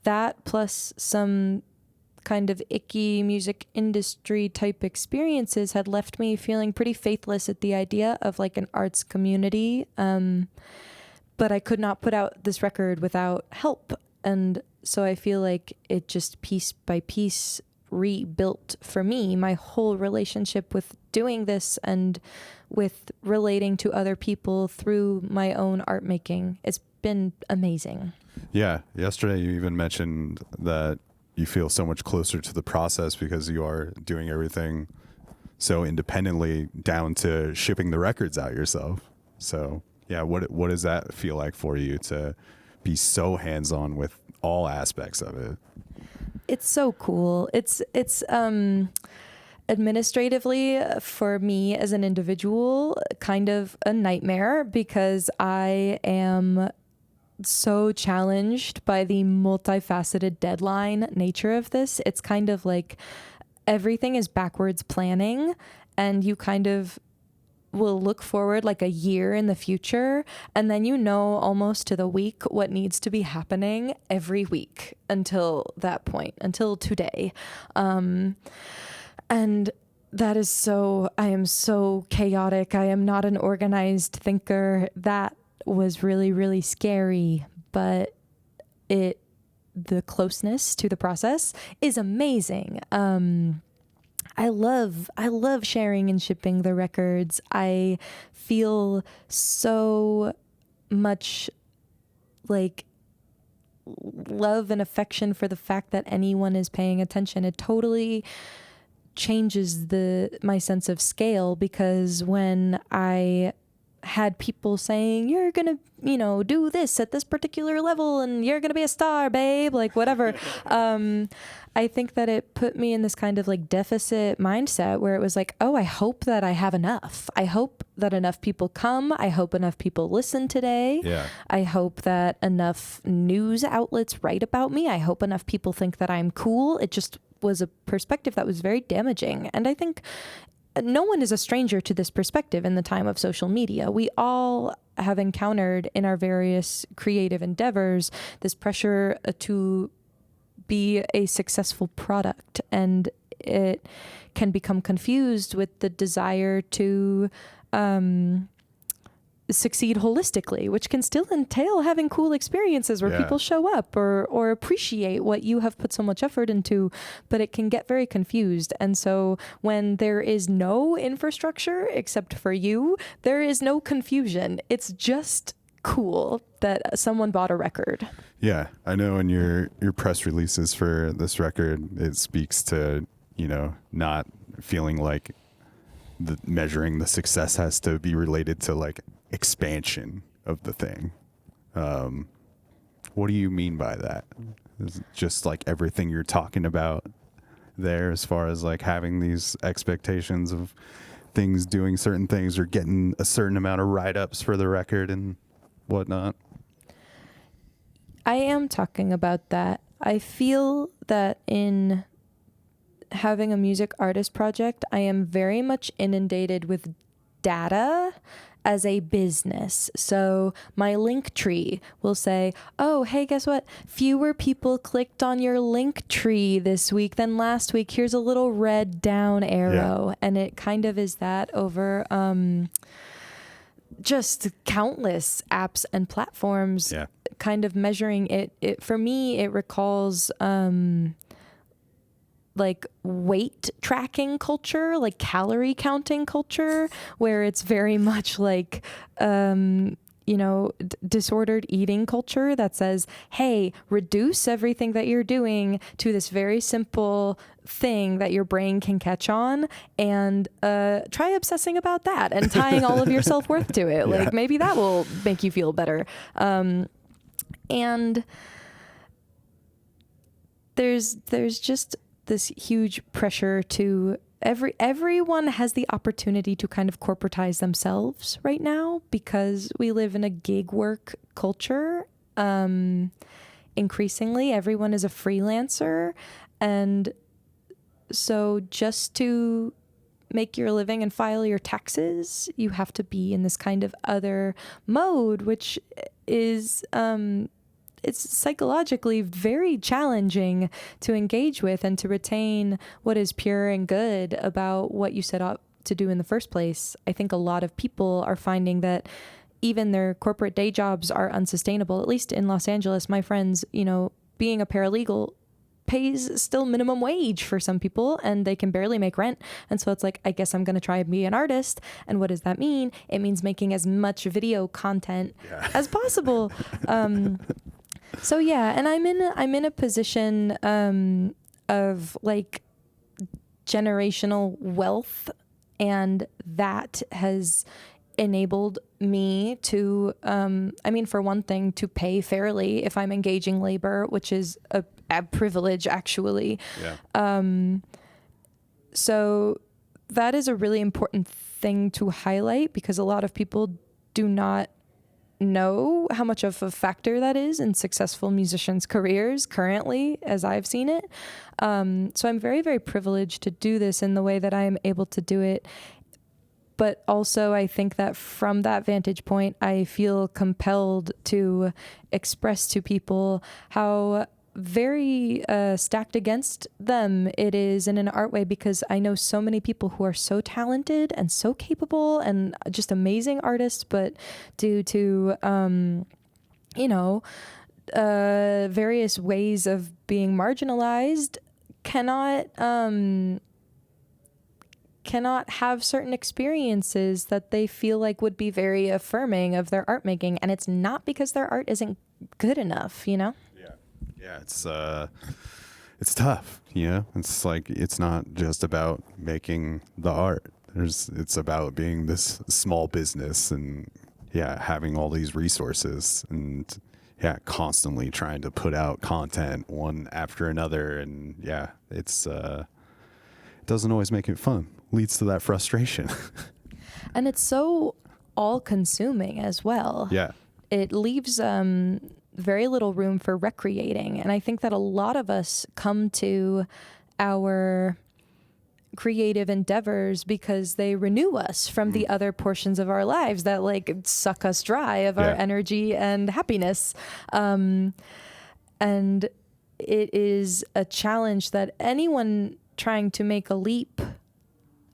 that plus some kind of icky music industry type experiences had left me feeling pretty faithless at the idea of like an arts community. But I could not put out this record without help. And so I feel like it just piece by piece rebuilt for me my whole relationship with doing this and with relating to other people through my own art making. It's been amazing. Yeah. Yesterday you even mentioned that you feel so much closer to the process because you are doing everything so independently, down to shipping the records out yourself. So yeah, what does that feel like for you to be so hands-on with all aspects of it? It's so cool. It's administratively for me as an individual kind of a nightmare, because I am so challenged by the multifaceted deadline nature of this. It's kind of like everything is backwards planning, and you kind of will look forward like a year in the future, and then you know almost to the week what needs to be happening every week until that point, until today. And that is so, I am so chaotic. I am not an organized thinker. That was really, really scary, but it the closeness to the process is amazing. I love sharing and shipping the records. I feel so much like love and affection for the fact that anyone is paying attention. It totally changes my sense of scale, because when I had people saying, you're gonna, do this at this particular level and you're gonna be a star, babe, like whatever. I think that it put me in this kind of like deficit mindset where it was like, oh, I hope that I have enough. I hope that enough people come. I hope enough people listen today. Yeah. I hope that enough news outlets write about me. I hope enough people think that I'm cool. It just was a perspective that was very damaging. And I think no one is a stranger to this perspective in the time of social media. We all have encountered in our various creative endeavors this pressure to be a successful product, and it can become confused with the desire to succeed holistically, which can still entail having cool experiences where people show up or appreciate what you have put so much effort into, but it can get very confused. And so when there is no infrastructure except for you, there is no confusion. It's just cool that someone bought a record. Yeah, I know in your press releases for this record, it speaks to, not feeling like measuring the success has to be related to like expansion of the thing. What do you mean by that? Is it just like everything you're talking about there, as far as like having these expectations of things, doing certain things, or getting a certain amount of write-ups for the record and whatnot? I am talking about that. I feel that in having a music artist project, I am very much inundated with data as a business. So my link tree will say, oh, hey, guess what? Fewer people clicked on your link tree this week than last week. Here's a little red down arrow. Yeah. And it kind of is that over just countless apps and platforms. Yeah. Kind of measuring it for me, it recalls like weight tracking culture, like calorie counting culture, where it's very much like disordered eating culture that says, hey, reduce everything that you're doing to this very simple thing that your brain can catch on, and try obsessing about that and tying all of your self-worth to it. Yeah. Like maybe that will make you feel better. And there's just this huge pressure to everyone has the opportunity to kind of corporatize themselves right now, because we live in a gig work culture. Increasingly, everyone is a freelancer. And so just to make your living and file your taxes, you have to be in this kind of other mode, which is it's psychologically very challenging to engage with and to retain what is pure and good about what you set out to do in the first place. I think a lot of people are finding that even their corporate day jobs are unsustainable. At least in Los Angeles, my friends, being a paralegal pays still minimum wage for some people, and they can barely make rent. And so it's like, I guess I'm going to try and be an artist. And what does that mean? It means making as much video content as possible. So yeah, and I'm in a position of like generational wealth, and that has enabled me to for one thing, to pay fairly if I'm engaging labor, which is a privilege actually. Yeah. So that is a really important thing to highlight, because a lot of people do not know how much of a factor that is in successful musicians' careers currently, as I've seen it. So I'm very, very privileged to do this in the way that I am able to do it. But also I think that from that vantage point, I feel compelled to express to people how very stacked against them it is in an art way, because I know so many people who are so talented and so capable and just amazing artists, but due to various ways of being marginalized cannot have certain experiences that they feel like would be very affirming of their art making. And it's not because their art isn't good enough, you know? Yeah, it's tough, you know? It's like, it's not just about making the art. It's about being this small business and having all these resources and constantly trying to put out content one after another. And it doesn't always make it fun. Leads to that frustration. And it's so all consuming as well. Yeah. It leaves very little room for recreating. And I think that a lot of us come to our creative endeavors because they renew us from the other portions of our lives that like suck us dry of our energy and happiness. And it is a challenge that anyone trying to make a leap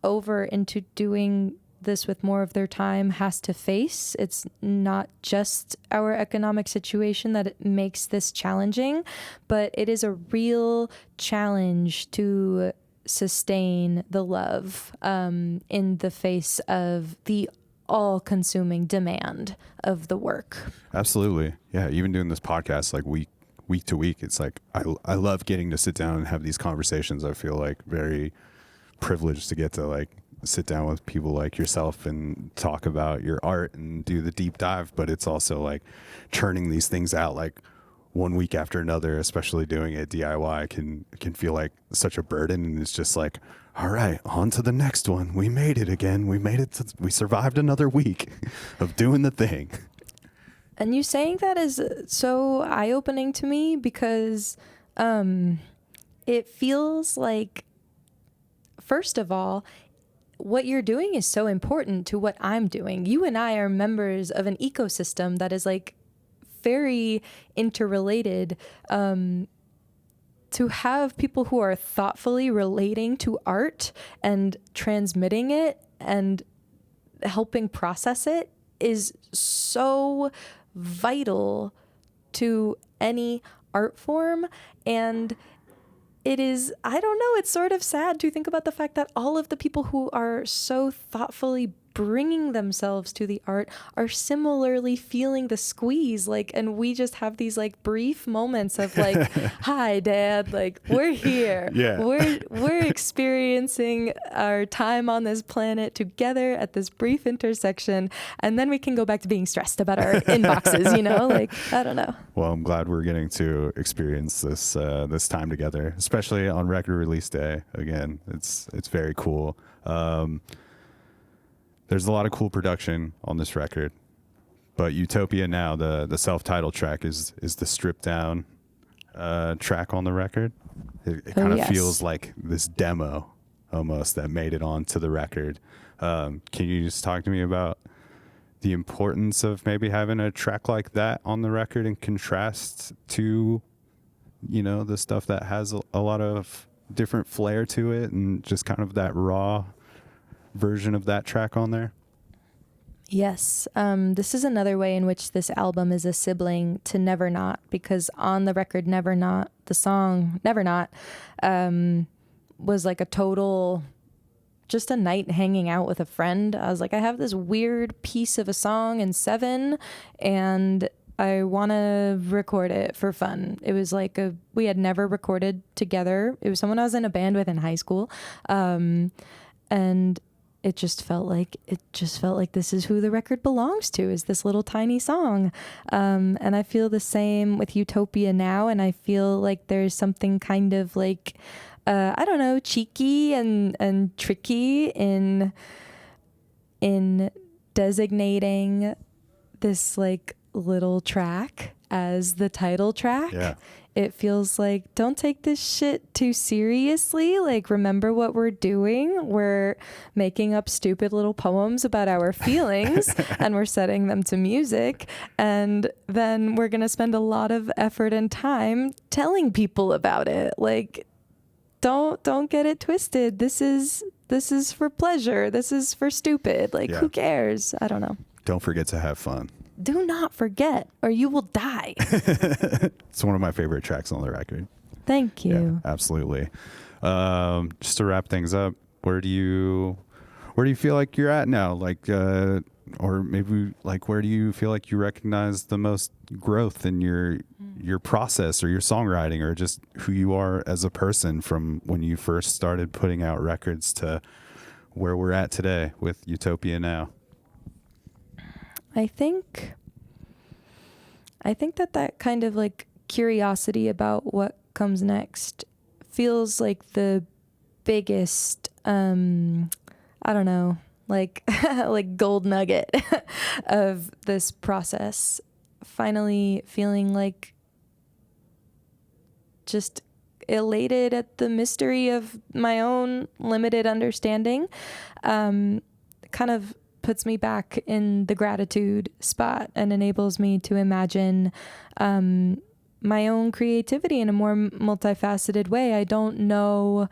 over into doing this with more of their time has to face. It's not just our economic situation that it makes this challenging, but it is a real challenge to sustain the love in the face of the all-consuming demand of the work. Absolutely. Yeah, even doing this podcast like week to week, it's like I love getting to sit down and have these conversations. I feel like very privileged to get to like sit down with people like yourself and talk about your art and do the deep dive, but it's also like churning these things out like one week after another, especially doing it DIY can feel like such a burden. And it's just like, all right, on to the next one. We made it again. We survived another week of doing the thing. And you saying that is so eye-opening to me because it feels like, first of all, what you're doing is so important to what I'm doing. You and I are members of an ecosystem that is like very interrelated. To have people who are thoughtfully relating to art and transmitting it and helping process it is so vital to any art form. And it is, I don't know, it's sort of sad to think about the fact that all of the people who are so thoughtfully bringing themselves to the art are similarly feeling the squeeze, like, and we just have these like brief moments of like, hi dad, like we're here, we're experiencing our time on this planet together at this brief intersection, and then we can go back to being stressed about our inboxes, you know, like, I don't know. Well, I'm glad we're getting to experience this this time together, especially on record release day. Again, it's very cool. There's a lot of cool production on this record, but Utopia Now, the self-titled track, is the stripped down track on the record. It kind of feels like this demo almost that made it onto the record. Can you just talk to me about the importance of maybe having a track like that on the record in contrast to, you know, the stuff that has a lot of different flair to it and just kind of that raw version of that track on there? Yes. This is another way in which this album is a sibling to Never Not, because on the record Never Not, the song Never Not was like a total, just a night hanging out with a friend. I was like, I have this weird piece of a song in 7 and I want to record it for fun. It was like we had never recorded together. It was someone I was in a band with in high school. And it just felt like this is who the record belongs to, is this little tiny song. And I feel the same with Utopia Now. And I feel like there's something kind of like, I don't know, cheeky and tricky in designating this like little track as the title track. Yeah. It feels like, don't take this shit too seriously. Like, remember what we're doing. We're making up stupid little poems about our feelings and we're setting them to music. And then we're going to spend a lot of effort and time telling people about it. Like, don't get it twisted. This is for pleasure. This is for stupid. Like, who cares? I don't know. Don't forget to have fun. do not forget or you will die. It's one of my favorite tracks on the record. Thank you. Yeah, absolutely. Just to wrap things up, where do you feel like you're at now? Like, or maybe like, where do you feel like you recognize the most growth in your process or your songwriting, or just who you are as a person from when you first started putting out records to where we're at today with Utopia Now? I think that kind of like curiosity about what comes next feels like the biggest, I don't know, like like gold nugget of this process. Finally feeling like just elated at the mystery of my own limited understanding, kind of puts me back in the gratitude spot and enables me to imagine my own creativity in a more multifaceted way. I don't know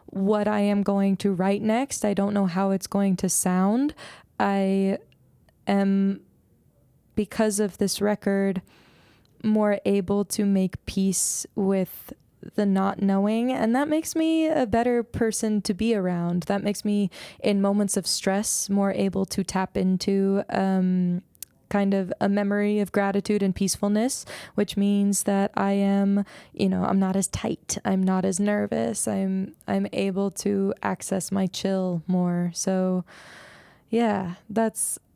what I am going to write next. I don't know how it's going to sound. I am, because of this record, more able to make peace with the not knowing, and that makes me a better person to be around. That makes me, in moments of stress, more able to tap into kind of a memory of gratitude and peacefulness, which means that I am, I'm not as tight, I'm not as nervous, I'm able to access my chill more. So yeah,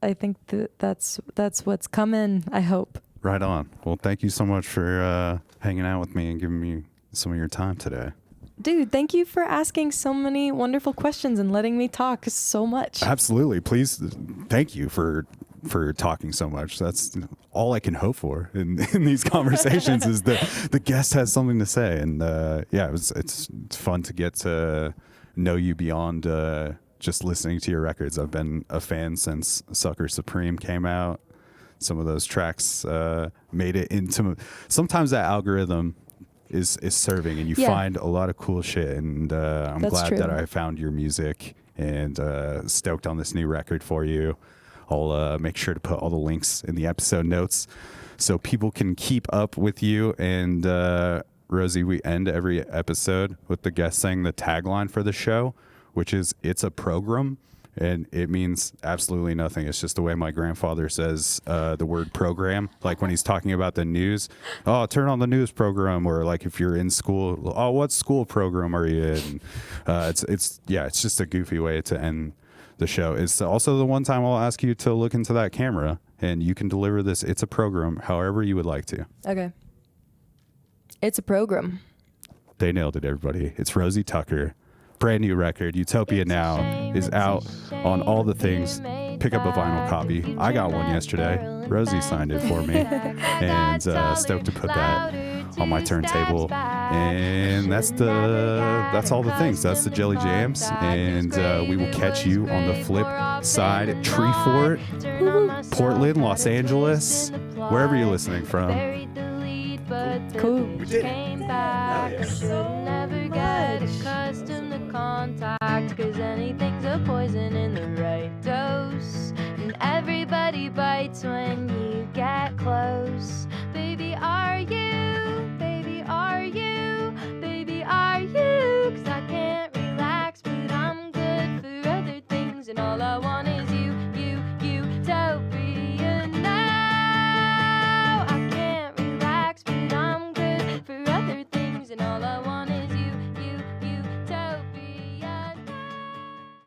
I think that's what's coming, I hope. Right on. Well, thank you so much for hanging out with me and giving me some of your time today. Dude, thank you for asking so many wonderful questions and letting me talk so much. Absolutely. Please, thank you for talking so much. That's all I can hope for in these conversations is that the guest has something to say. And it's fun to get to know you beyond just listening to your records. I've been a fan since Sucker Supreme came out. Some of those tracks made it into, sometimes that algorithm is serving and you find a lot of cool shit. And I'm glad that I found your music and stoked on this new record for you. I'll make sure to put all the links in the episode notes so people can keep up with you. And Rosie, we end every episode with the guest saying the tagline for the show, which is "It's a program." And it means absolutely nothing. It's just the way my grandfather says the word program. Like when he's talking about the news, oh, turn on the news program. Or like if you're in school, oh, what school program are you in? It's just a goofy way to end the show. It's also the one time I'll ask you to look into that camera and you can deliver this "It's a program" however you would like to. Okay. It's a program. They nailed it, everybody. It's Rosie Tucker. Brand new record, Utopia Now, is out on all the things. Pick up a vinyl copy. I got one yesterday. Rosie signed it for me. And stoked to put that on my turntable. And that's all the things. That's the Jelly Jams. And we will catch you on the flip side at Treefort, Portland, Los Angeles, wherever you're listening from. Cool. We did it. Never get accustomed to contact, 'cause anything's a poison in the right dose, and everybody bites when